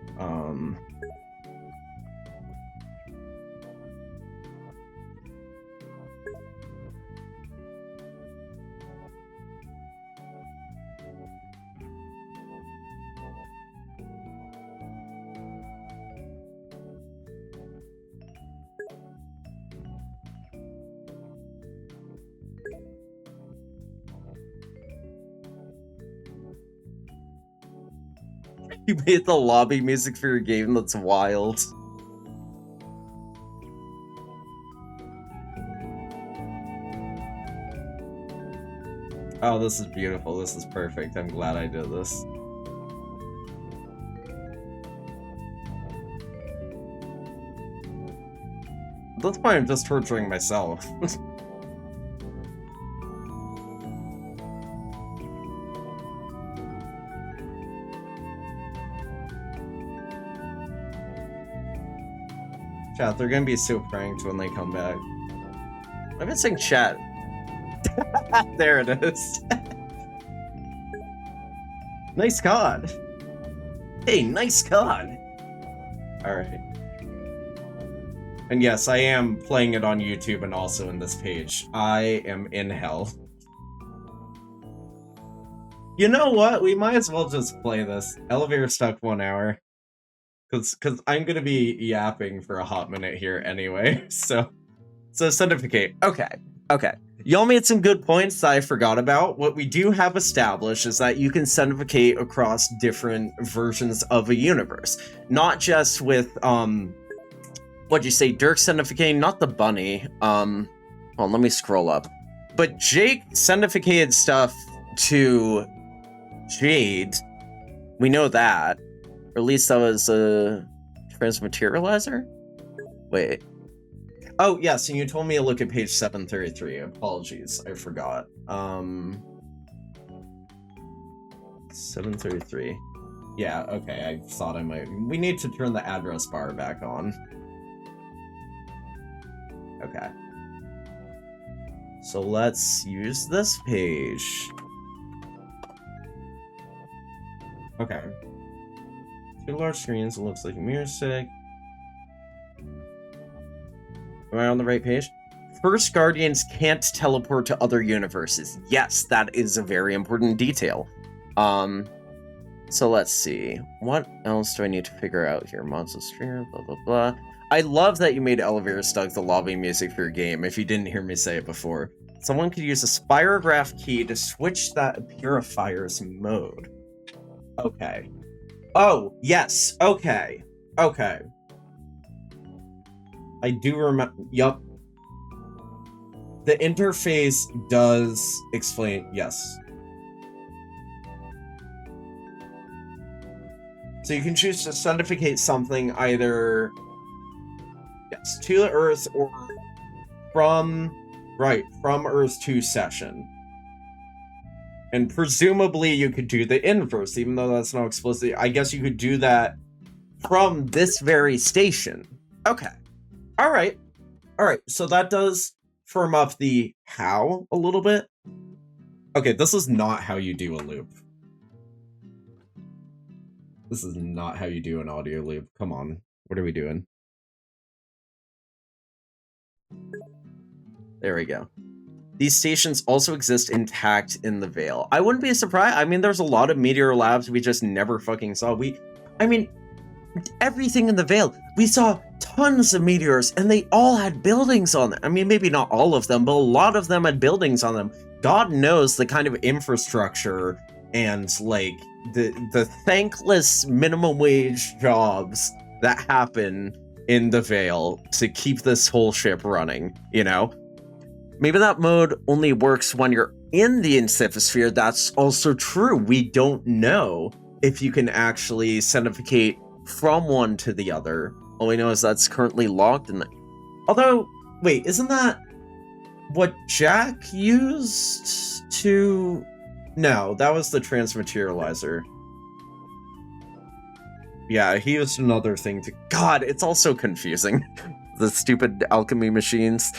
You made the lobby music for your game, that's wild. Oh, this is beautiful. This is perfect. I'm glad I did this. At this point, I'm just torturing myself. Chat, they're gonna be so pranked when they come back. I've been saying chat. There it is. Nice COD. Hey, nice COD. Alright. And yes, I am playing it on YouTube and also in this page. I am in hell. You know what? We might as well just play this. Elevator Stuck 1 hour. Cause I'm gonna be yapping for a hot minute here anyway. So Certificate. Okay. Y'all made some good points that I forgot about. What we do have established is that you can certificate across different versions of a universe. Not just with, what'd you say, Dirk certificating, not the bunny. Well, let me scroll up. But Jake certificated stuff to Jade. We know that. Or at least that was a transmaterializer? Wait. Oh, yes, and you told me to look at page 733. Apologies, I forgot. 733. Yeah, okay, I thought I might... We need to turn the address bar back on. Okay. So let's use this page. Okay. 2 large screens, it looks like a mirror stick. Am I on the right page? First Guardians can't teleport to other universes. Yes, that is a very important detail. So let's see. What else do I need to figure out here? Monster streamer, blah, blah, blah. I love that you made Elevator Stuck the lobby music for your game, if you didn't hear me say it before. Someone could use a spirograph key to switch that purifier's mode. Okay. Oh, yes. Okay. Okay. I do remember. Yup. The interface does explain. Yes. So you can choose to certificate something either, yes, to the Earth or from Earth to session. And presumably you could do the inverse, even though that's not explicit. I guess you could do that from this very station. Okay. All right. So that does firm up the how a little bit. Okay, this is not how you do a loop. This is not how you do an audio loop. Come on. What are we doing? There we go. These stations also exist intact in the Veil. I wouldn't be surprised. I mean, there's a lot of meteor labs we just never fucking saw. I mean, everything in the Veil. We saw tons of meteors, and they all had buildings on them. I mean, maybe not all of them, but a lot of them had buildings on them. God knows the kind of infrastructure and, like, the thankless minimum wage jobs that happen in the Veil to keep this whole ship running, you know? Maybe that mode only works when you're in the Insifosphere. That's also true. We don't know if you can actually certificate from one to the other. All we know is that's currently locked. And although, wait, isn't that what Jack used to... No, that was the transmaterializer. Yeah, he used another thing to... God, it's all so confusing. The stupid alchemy machines.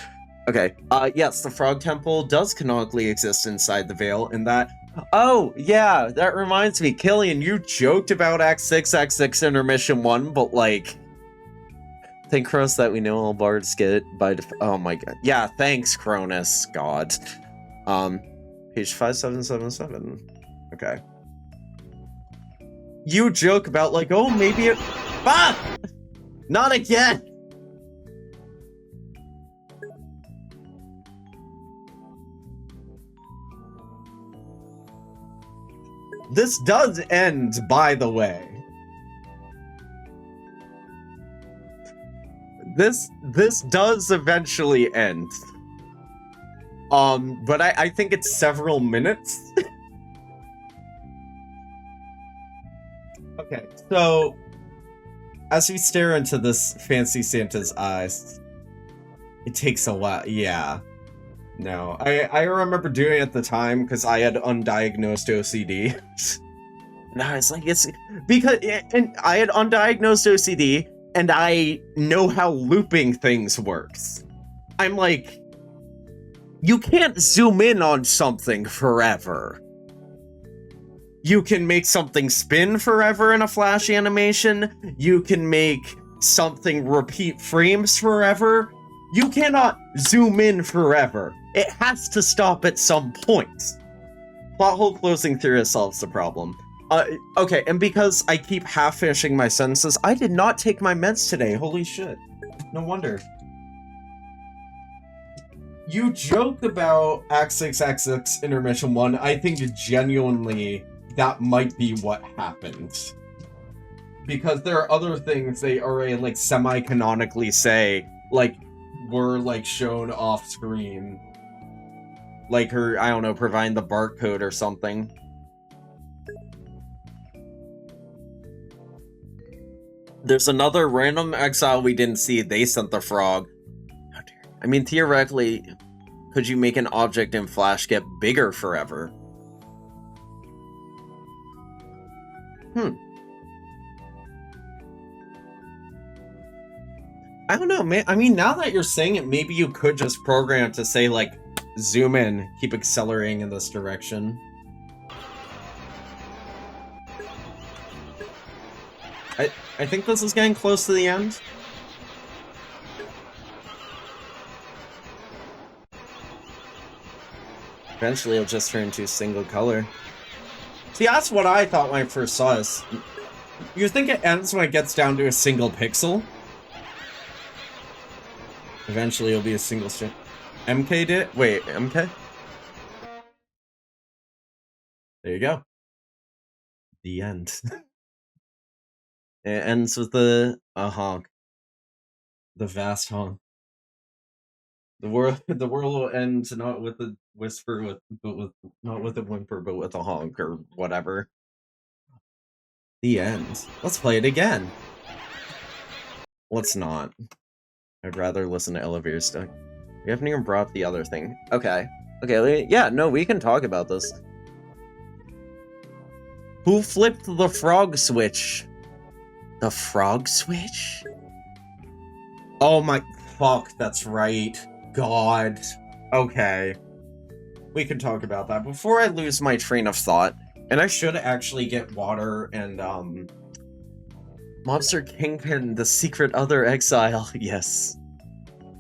Okay, yes, the Frog Temple does canonically exist inside the Veil, and that... Oh, yeah, that reminds me, Killian, you joked about Act 6, Act 6 Intermission 1, but, like... Thank Cronus that we know all bards get by oh my god. Yeah, thanks, Cronus. God. Page 5777. Okay. You joke about, like, oh, maybe it... Fuck! Not again! This does end, by the way. This does eventually end. But I think it's several minutes. Okay, so as we stare into this fancy Santa's eyes, it takes a while. Yeah. No, I remember doing it at the time because I had undiagnosed OCD. And I was like, it's because and I had undiagnosed OCD, and I know how looping things works. I'm like, you can't zoom in on something forever. You can make something spin forever in a flash animation. You can make something repeat frames forever. You cannot zoom in forever. It has to stop at some point. Plot hole closing theory solves the problem. Okay, and because I keep half-finishing my sentences, I did not take my meds today. Holy shit. No wonder. You joke about Act 6, Act 6, Intermission 1. I think genuinely that might be what happened. Because there are other things they already, like, semi-canonically say, like, were, like, shown off-screen. Like her, I don't know, providing the barcode or something. There's another random exile we didn't see. They sent the frog. Oh dear. I mean, theoretically, could you make an object in Flash get bigger forever? I don't know, man. I mean, now that you're saying it, maybe you could just program to say, like, zoom in, keep accelerating in this direction. I think this is getting close to the end. Eventually it'll just turn into a single color. See, that's what I thought when I first saw this. You think it ends when it gets down to a single pixel? Eventually it'll be a single strip. MK did? Wait, MK? There you go. The end. It ends with the honk. The vast honk. The world will end not with a whisper, not with a whimper, but with a honk or whatever. The end. Let's play it again. Let's not. I'd rather listen to Elevator Stuck. We haven't even brought up the other thing. Okay. Okay, yeah, no, we can talk about this. Who flipped the frog switch? The frog switch? Oh my... Fuck, that's right. God. Okay. We can talk about that. Before I lose my train of thought, and I should actually get water and, Mobster Kingpin, the secret other exile. Yes.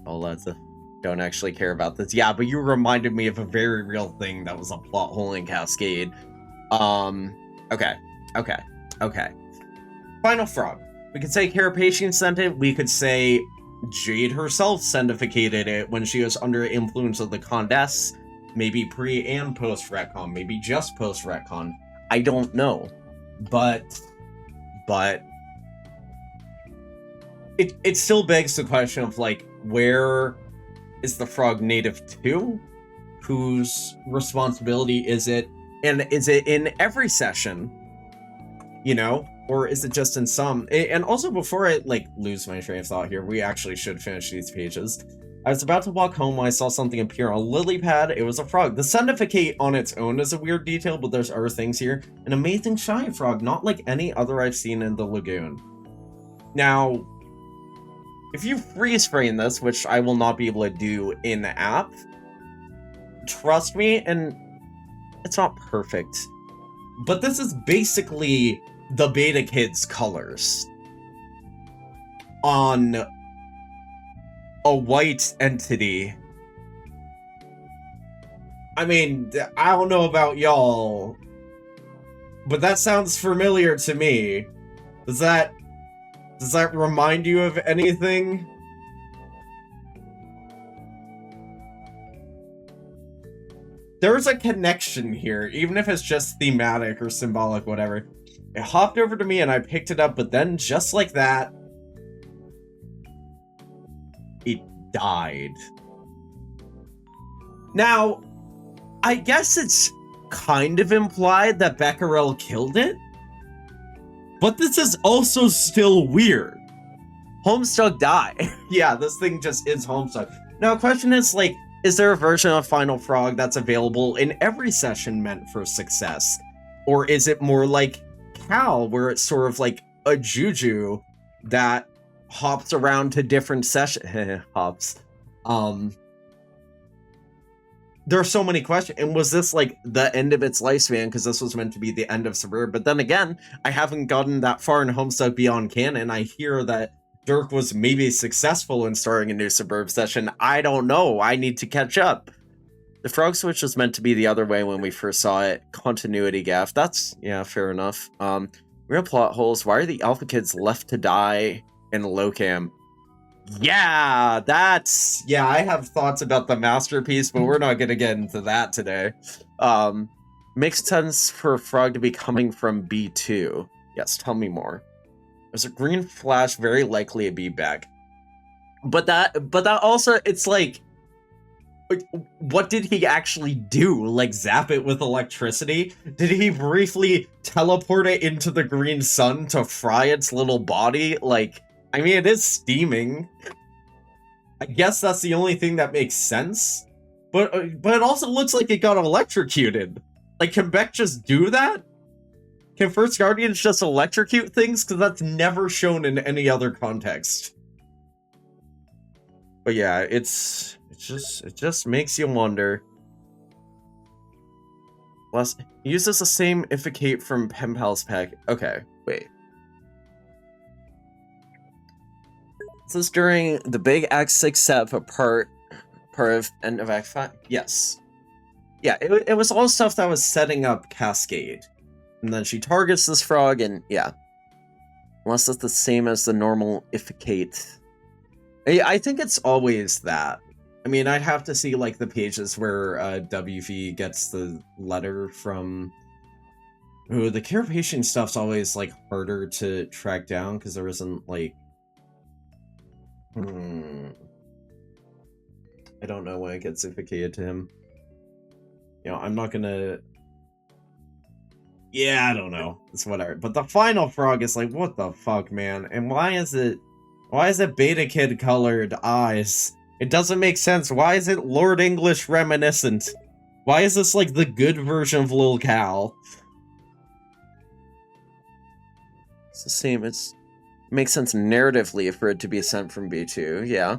Oh, that's a... Don't actually care about this. Yeah, but you reminded me of a very real thing that was a plot hole in Cascade. Okay. Final Frog. We could say Carapacian sent it. We could say Jade herself sentificated it when she was under influence of the Condess. Maybe pre and post retcon. Maybe just post retcon. I don't know. But it still begs the question of, like, where is the frog native to? Whose responsibility is it? And is it in every session? You know? Or is it just in some? And also, before I, like, lose my train of thought here, we actually should finish these pages. I was about to walk home when I saw something appear on a lily pad. It was a frog. The Centificate on its own is a weird detail, but there's other things here. An amazing giant frog, not like any other I've seen in the lagoon. Now, if you freeze frame this, which I will not be able to do in the app, trust me, and it's not perfect, but this is basically the Beta Kids colors on a white entity. I mean, I don't know about y'all, but that sounds familiar to me. Does that remind you of anything? There's a connection here, even if it's just thematic or symbolic, whatever. It hopped over to me and I picked it up, but then just like that, it died. Now, I guess it's kind of implied that Becquerel killed it, but this is also still weird. Homestuck died. Yeah, this thing just is Homestuck. Now, the question is, like, is there a version of Final Frog that's available in every session meant for success? Or is it more like Cal, where it's sort of like a Juju that hops around to different sessions? Hops. There are so many questions. And was this like the end of its lifespan? Because this was meant to be the end of Suburb. But then again, I haven't gotten that far in Homestuck Beyond Canon. I hear that Dirk was maybe successful in starting a new Suburb session. I don't know. I need to catch up. The frog switch was meant to be the other way when we first saw it. Continuity gaff. That's, yeah, fair enough. Real plot holes. Why are the Alpha Kids left to die in Locam? Yeah, I have thoughts about the masterpiece, but we're not going to get into that today. Makes sense for a frog to be coming from B2. Yes, tell me more. There's a green flash, very likely a B-bag. But that also, it's like, what did he actually do? Like, zap it with electricity? Did he briefly teleport it into the green sun to fry its little body? Like, I mean, it is steaming. I guess that's the only thing that makes sense. But it also looks like it got electrocuted. Like, can Beck just do that? Can First Guardians just electrocute things? Because that's never shown in any other context. But yeah, it just makes you wonder. Plus, uses the same Aepokk from Penpal's pack. Okay, wait. This is during the big Act 6 setup part of end of Act 5. Yes. Yeah, it was all stuff that was setting up Cascade. And then she targets this frog, and yeah. Unless it's the same as the normal Aepokk. I think it's always that. I mean, I'd have to see, like, the pages where WV gets the letter from... Ooh, the Carapacian stuff's always, like, harder to track down, because there isn't, like... I don't know when it gets Aepokk to him. You know, I'm not gonna... Yeah, I don't know. It's whatever. But the final frog is like, what the fuck, man? And why is it Beta Kid colored eyes? It doesn't make sense. Why is it Lord English reminiscent? Why is this like the good version of Lil Cal? It's the same. It makes sense narratively for it to be sent from B2. Yeah.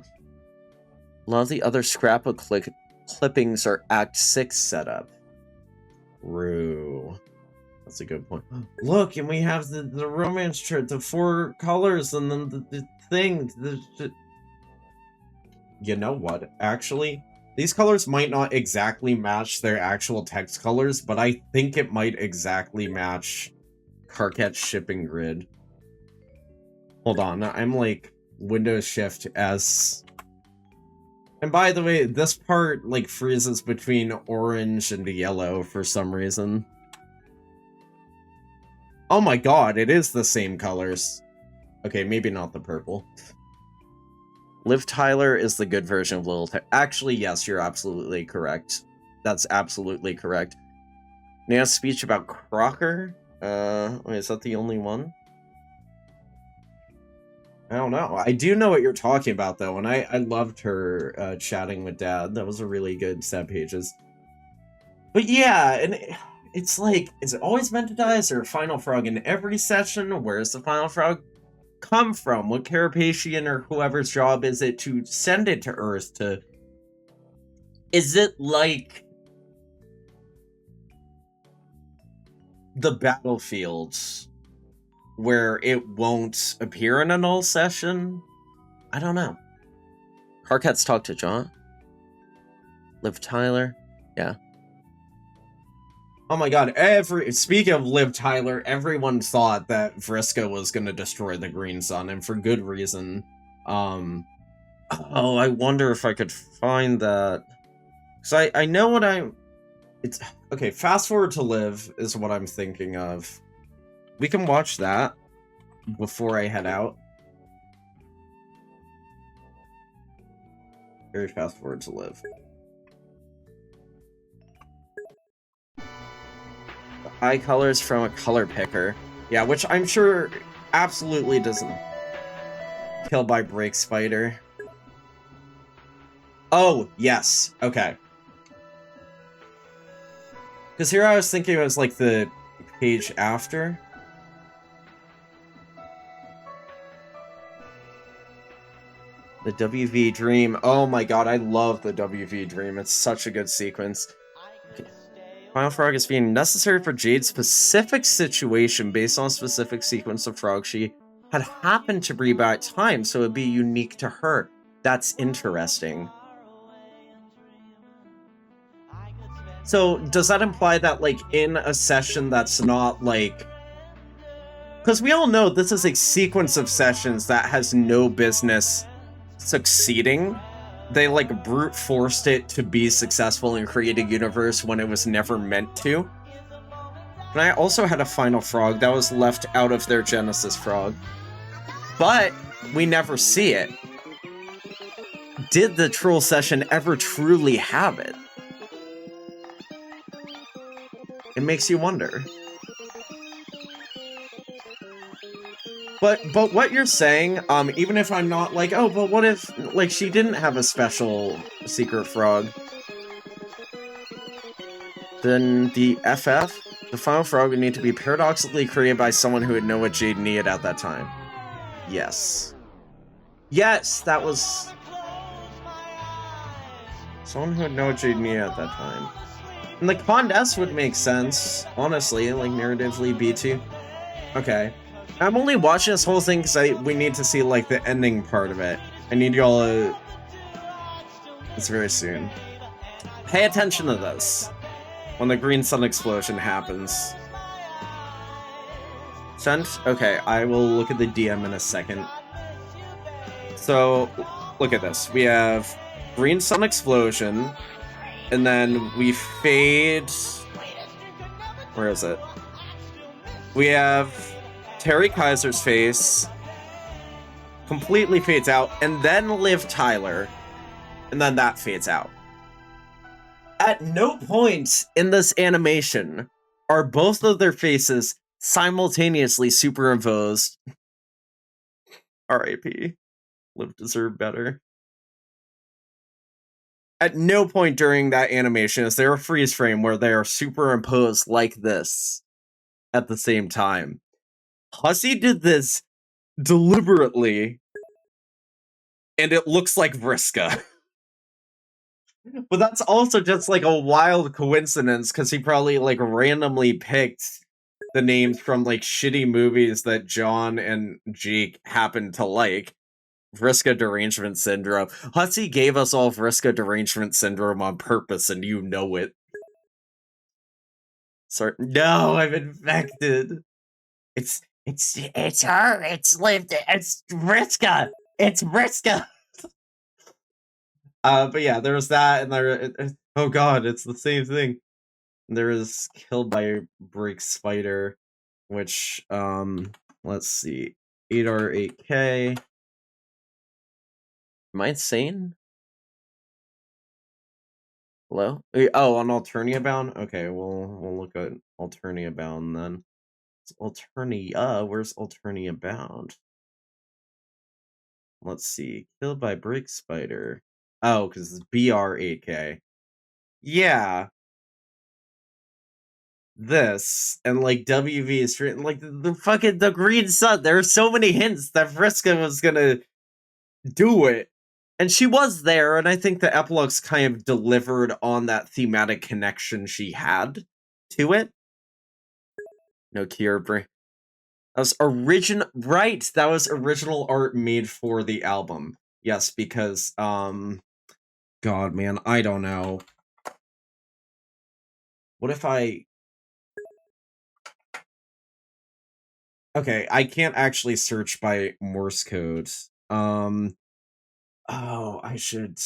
A lot of the other scrapbook clippings are Act 6 setup. True. That's a good point. Look, and we have the romance chart, the 4 colors, and then the thing. You know what? Actually, these colors might not exactly match their actual text colors, but I think it might exactly match Carquet's shipping grid. Hold on, I'm like Windows Shift S. And by the way, this part like freezes between orange and yellow for some reason. Oh my god, it is the same colors. Okay, maybe not the purple. Liv Tyler is the good version of Lil Tyler. Actually, yes, you're absolutely correct. That's absolutely correct. Nana's speech about Crocker? Wait, is that the only one? I don't know. I do know what you're talking about, though, and I loved her chatting with Dad. That was a really good set pages. But yeah, and it's like, is it always meant to die? Is there a final frog in every session? Where's the final frog come from? What Carapacian or whoever's job is it to send it to Earth to... Is it like the battlefields where it won't appear in a null session? I don't know. Carcats talk to John. Liv Tyler. Yeah. Oh my god, speaking of Liv Tyler, everyone thought that Vriska was gonna destroy the Green Sun, and for good reason. Oh, I wonder if I could find that. Because I know what it's... Okay, fast forward to Liv is what I'm thinking of. We can watch that before I head out. Very fast forward to Liv. Eye colors from a color picker. Yeah, which I'm sure absolutely doesn't kill by break spider. Oh, yes. Okay. Because here I was thinking it was like the page after. The WV Dream. Oh my god, I love the WV Dream. It's such a good sequence. Okay. Final Frog is being necessary for Jade's specific situation based on a specific sequence of frogs she had happened to breed by time, so it'd be unique to her. That's interesting. So, does that imply that, like, in a session that's not, like... Because we all know this is a sequence of sessions that has no business succeeding. They, like, brute forced it to be successful and create a universe when it was never meant to. And I also had a final frog that was left out of their Genesis frog. But we never see it. Did the troll session ever truly have it? It makes you wonder. But what you're saying, even if I'm not like, oh, but what if, like, she didn't have a special secret frog? Then the FF, the final frog would need to be paradoxically created by someone who would know what Jade needed at that time. Yes. Yes, that was... Someone who would know what Jade needed at that time. And the Condess would make sense, honestly, like, narratively, B2. Okay. I'm only watching this whole thing because we need to see, like, the ending part of it. I need y'all to... It's very soon. Pay attention to this. When the Green Sun explosion happens. Sent? Okay, I will look at the DM in a second. So, look at this. We have Green Sun explosion, and then we fade... Where is it? We have Terry Kaiser's face, completely fades out, and then Liv Tyler, and then that fades out. At no point in this animation are both of their faces simultaneously superimposed. R.I.P. Liv deserved better. At no point during that animation is there a freeze frame where they are superimposed like this at the same time. Hussey did this deliberately, and it looks like Vriska. But that's also just like a wild coincidence, because he probably like randomly picked the names from like shitty movies that John and Jake happened to like. Vriska Derangement Syndrome. Hussey gave us all Vriska Derangement Syndrome on purpose, and you know it. Sorry. No, I'm infected. It's her. It's lived. It's Vriska. It's Vriska. But yeah, there was that, and oh god, it's the same thing. There is Killed by Break Spider, which, let's see. 8R, 8K. Am I insane? Hello? Oh, on Alternia Bound? Okay, we'll look at Alternia Bound then. It's Alternia, where's Alternia Bound? Let's see. Killed by Brick Spider. Oh, because it's BR8K. Yeah. This and like WV is like the fucking the Green Sun. There are so many hints that Vriska was gonna do it. And she was there, and I think the epilogues kind of delivered on that thematic connection she had to it. No Kier That was that was original art made for the album. Yes, because God man, I don't know. What if I Okay, I can't actually search by Morse code. Oh, I should.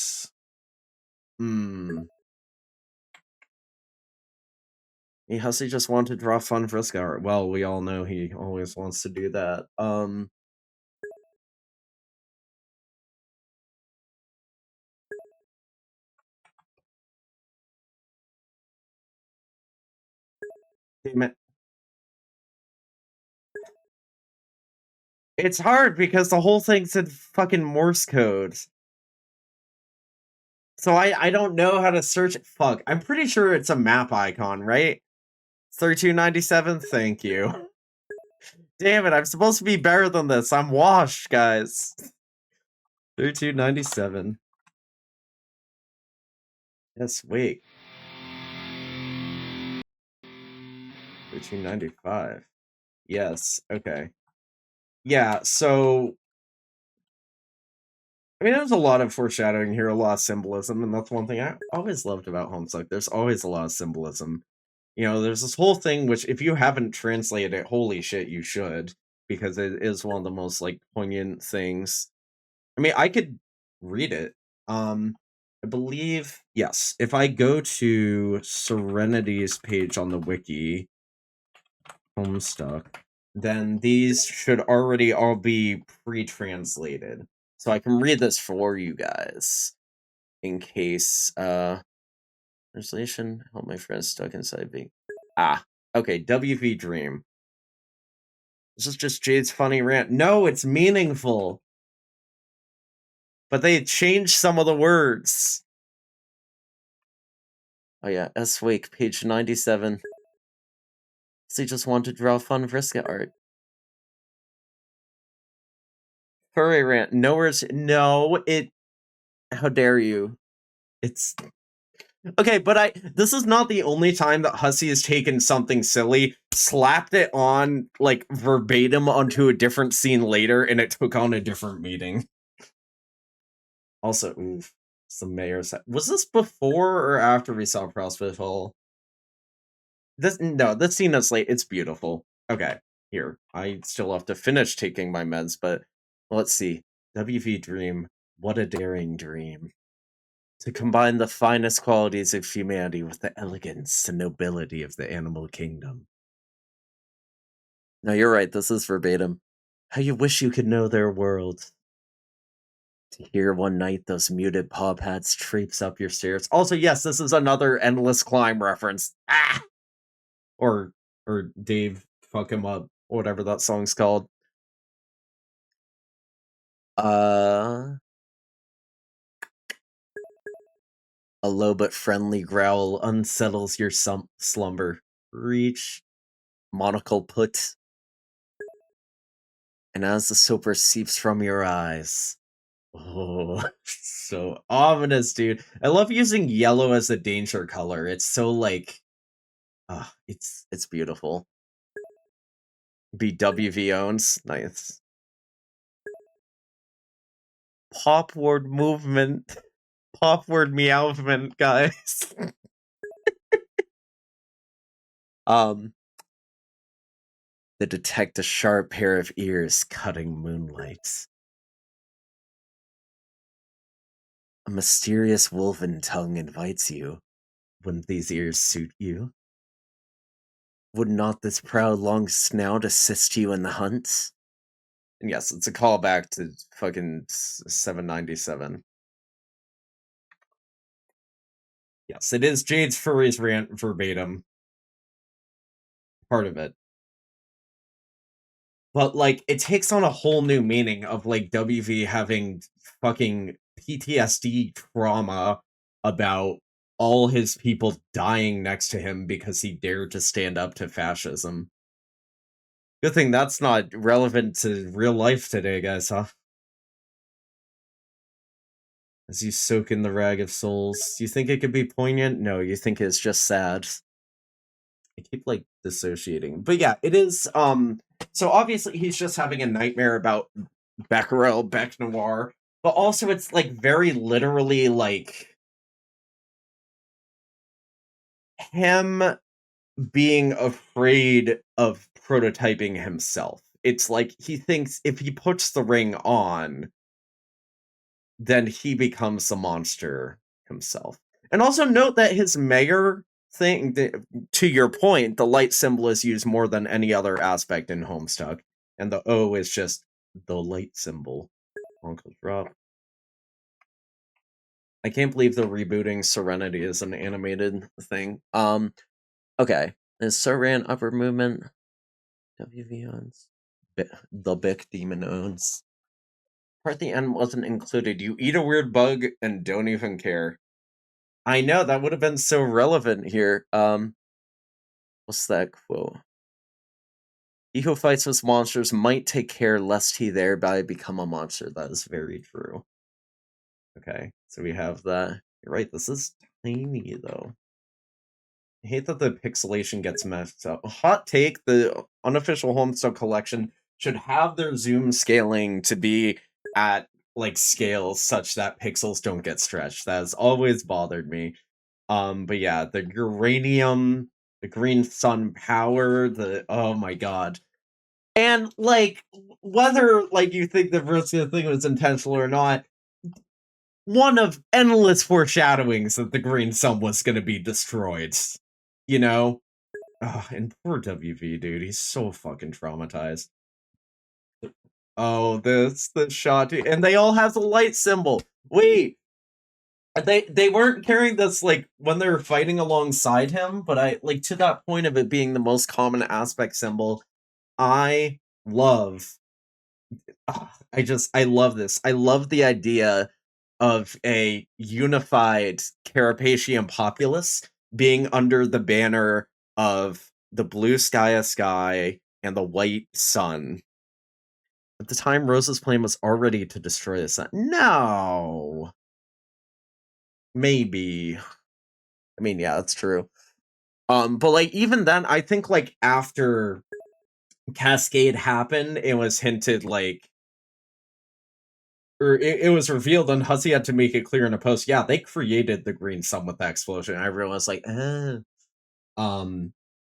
He just wanted to draw fun Vriska art. Well, we all know he always wants to do that. Damn it. It's hard because the whole thing's in fucking Morse code. So I don't know how to search it. Fuck, I'm pretty sure it's a map icon, right? 3297, thank you. Damn it, I'm supposed to be better than this. I'm washed, guys. 3297. Yes, wait. 1395. Yes, okay. Yeah, so I mean, there's a lot of foreshadowing here, a lot of symbolism, and that's one thing I always loved about Homestuck. There's always a lot of symbolism. You know, there's this whole thing which, if you haven't translated it, holy shit, you should, because it is one of the most like poignant things. I mean, I could read it. I believe yes. If I go to Serenity's page on the wiki, Homestuck, then these should already all be pre-translated. So I can read this for you guys in case translation help my friends stuck inside being okay, WV Dream. This is just Jade's funny rant. No, it's meaningful. But they changed some of the words. Oh yeah, S-Wake, page 97. So he just wanted to draw fun Vriska art. Furry rant. No, it how dare you? It's okay, but this is not the only time that Hussey has taken something silly, slapped it on like verbatim onto a different scene later, and it took on a different meaning. Also, oof, some mayor's. Was this before or after we saw CrossFit Hall? This scene is late. It's beautiful. Okay, here. I still have to finish taking my meds, but let's see. WV Dream. What a daring dream. To combine the finest qualities of humanity with the elegance and nobility of the animal kingdom. No, you're right. This is verbatim. How you wish you could know their world. To hear one night those muted paw pads traipse up your stairs. Also, yes, this is another Endless Climb reference. Or Dave, fuck him up, whatever that song's called. A low but friendly growl unsettles your slumber. Reach. Monocle put. And as the soap seeps from your eyes. Oh, so ominous, dude. I love using yellow as a danger color. It's so like it's beautiful. BWV owns. Nice. Popward movement. Popward meowment, guys. They detect a sharp pair of ears cutting moonlight. A mysterious wolven tongue invites you. Wouldn't these ears suit you? Would not this proud long snout assist you in the hunt? And yes, it's a callback to fucking 797. Yes, it is Jade's Furry's rant verbatim. Part of it. but like it takes on a whole new meaning of like WV having fucking PTSD trauma about all his people dying next to him because he dared to stand up to fascism. Good thing that's not relevant to real life today, guys, huh? As you soak in the rag of souls. You think it could be poignant? No, you think it's just sad. I keep like dissociating. But yeah, it is so obviously he's just having a nightmare about Becquerel, Bec Noir, but also it's like very literally like him being afraid of prototyping himself. It's like he thinks if he puts the ring on, then he becomes the monster himself. And also note that his mayor thing, to your point, the light symbol is used more than any other aspect in Homestuck, and the O is just the light symbol. Uncle drop. I can't believe the rebooting Serenity is an animated thing. Okay. Is Saran upper movement? WV owns. The Bic demon owns. Part the end wasn't included. You eat a weird bug and don't even care. I know, that would have been so relevant here. What's that quote? He who fights with monsters might take care lest he thereby become a monster. That is very true. Okay, so we have that. You're right, this is tiny, though. I hate that the pixelation gets messed up. Hot take, the unofficial Homestuck collection should have their zoom scaling to be at, like, scales such that pixels don't get stretched. That has always bothered me. But yeah, the uranium, the green sun power, the oh my god. And like whether like you think the Vriska thing was intentional or not, one of endless foreshadowings that the green sun was gonna be destroyed. You know? And poor WV, dude, he's so fucking traumatized. Oh, this the shot, and they all have the light symbol. Wait, they weren't carrying this like when they were fighting alongside him, but I like to that point of it being the most common aspect symbol. I love I love this. I love the idea of a unified Carapacian populace being under the banner of the blue sky and the white sun. At the time, Rose's plan was already to destroy the sun. No. Maybe. I mean, yeah, that's true. But like even then, I think like after Cascade happened, it was hinted like, or it was revealed, and Hussey had to make it clear in a post. Yeah, they created the green sun with that explosion. And everyone was like,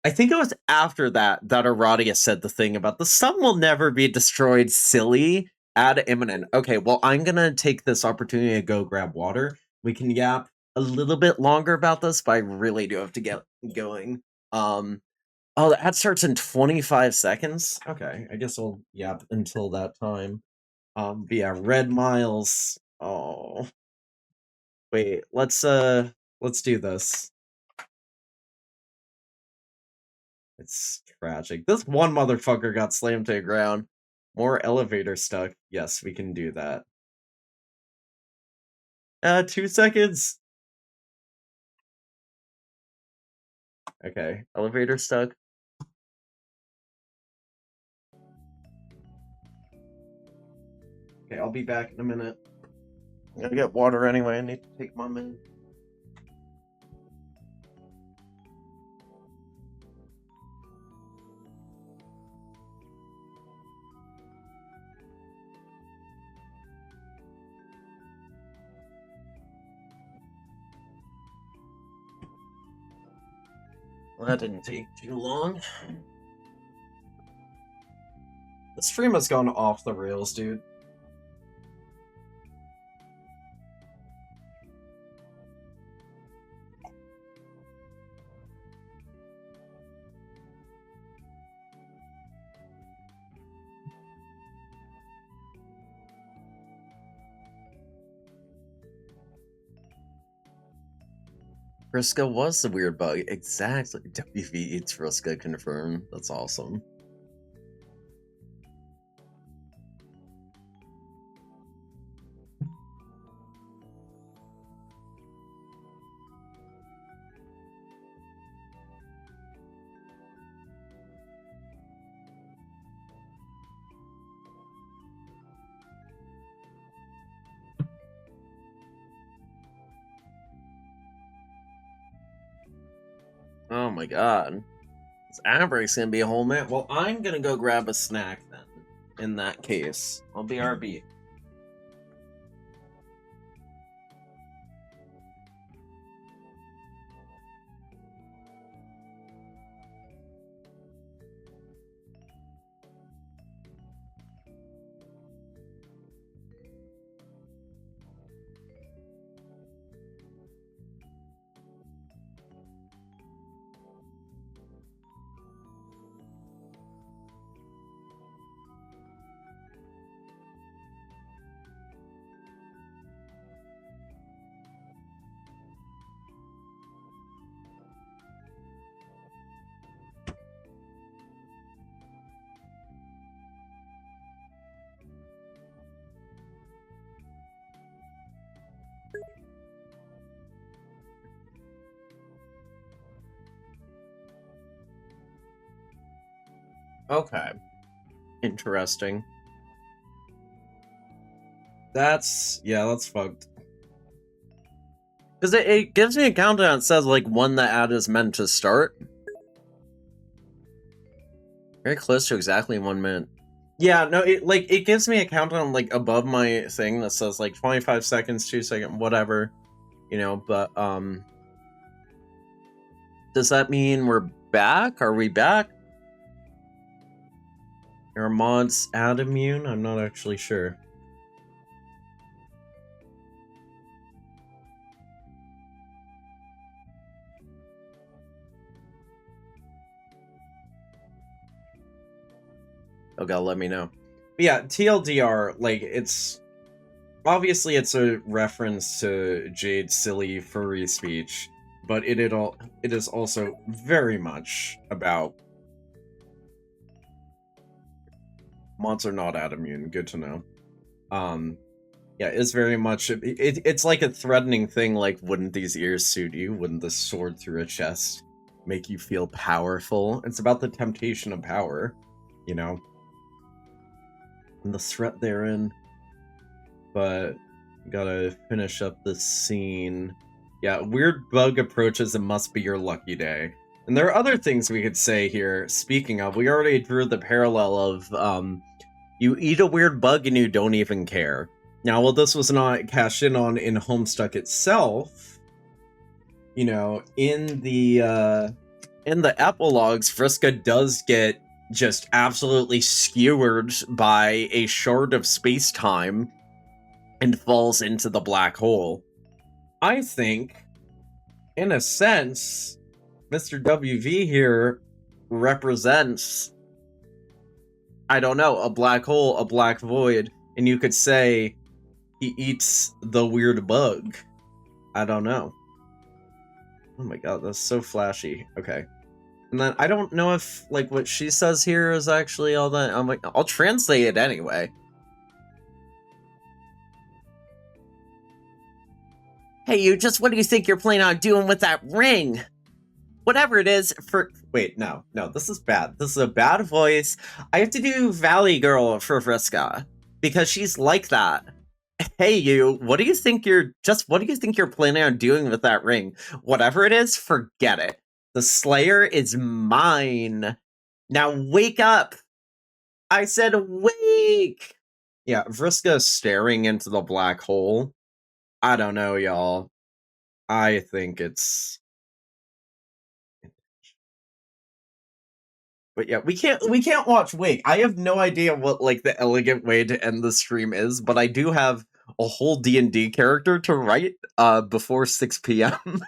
I think it was after that that Aradia said the thing about the sun will never be destroyed. Silly, ad imminent. Okay, well, I'm gonna take this opportunity to go grab water. We can yap a little bit longer about this, but I really do have to get going. Oh, the ad starts in 25 seconds. Okay, I guess we'll yap until that time. But yeah, Red Miles. Oh, wait, let's do this. It's tragic. This one motherfucker got slammed to the ground. More elevator stuck. Yes, we can do that. 2 seconds. Okay, elevator stuck. Okay, I'll be back in a minute. I'm gonna get water anyway. I need to take my minute. Well, that didn't take too long. The stream has gone off the rails, dude. Vriska was the weird bug. Exactly. WV eats Vriska confirmed. That's awesome. Oh my god. This outbreak's gonna be a whole minute. Well, I'm gonna go grab a snack then. In that case, I'll be RB. Okay. Interesting. That's fucked. Because it gives me a countdown that says, like, when the ad is meant to start. Very close to exactly 1 minute. Yeah, no, it gives me a countdown, like, above my thing that says, like, 25 seconds, 2 seconds, whatever. You know, but, does that mean we're back? Are we back? Are mods ad immune? I'm not actually sure. Oh god, let me know. But yeah, TLDR, like, it's... Obviously, it's a reference to Jade's silly furry speech, but it is also very much about... Mods are not ad immune, good to know. Yeah, it's very much... It's like a threatening thing, like, wouldn't these ears suit you? Wouldn't this sword through a chest make you feel powerful? It's about the temptation of power, you know? And the threat therein. But gotta finish up this scene. Yeah, weird bug approaches and must be your lucky day. And there are other things we could say here. Speaking of, we already drew the parallel of you eat a weird bug and you don't even care. Now, while this was not cashed in on in Homestuck itself, you know, in the epilogues, Vriska does get just absolutely skewered by a shard of space-time and falls into the black hole. I think, in a sense, Mr. WV here represents, I don't know, a black hole, a black void, and you could say he eats the weird bug. I don't know. Oh my god, that's so flashy. Okay. And then I don't know if, like, what she says here is actually all that. I'm like, I'll translate it anyway. Hey, you, just what do you think you're planning on doing with that ring? Whatever it is, wait, no, this is bad. This is a bad voice. I have to do Valley Girl for Vriska, because she's like that. Hey, you, what do you think you're planning on doing with that ring? Whatever it is, forget it. The Slayer is mine. Now wake up! I said wake! Yeah, Vriska staring into the black hole. I don't know, y'all. I think it's... But yeah, we can't watch Wake. I have no idea what, like, the elegant way to end the stream is, but I do have a whole D&D character to write before 6 p.m.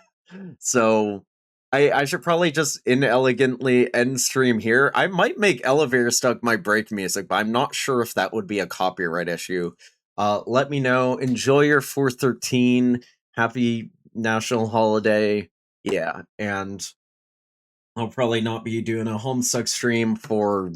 So I should probably just inelegantly end stream here. I might make Elevator Stuck my break music, but I'm not sure if that would be a copyright issue. Let me know. Enjoy your 413. Happy national holiday. Yeah, and I'll probably not be doing a Homestuck stream for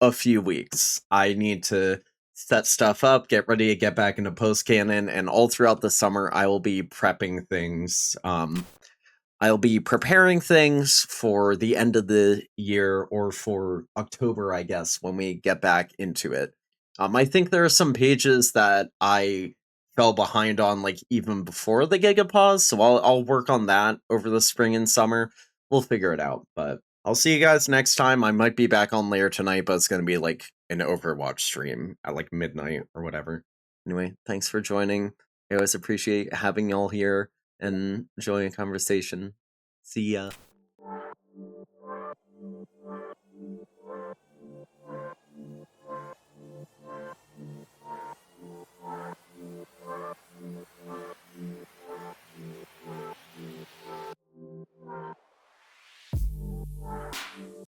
a few weeks. I need to set stuff up, get ready to get back into post-canon, and all throughout the summer I will be prepping things. I'll be preparing things for the end of the year, or for October, I guess, when we get back into it. I think there are some pages that I fell behind on, like, even before the Gigapause, so I'll work on that over the spring and summer. we'll figure it out. But I'll see you guys next time. I might be back on later tonight, but it's gonna be like an Overwatch stream at like midnight or whatever. Anyway, thanks for joining. I always appreciate having y'all here and enjoying a conversation. See ya.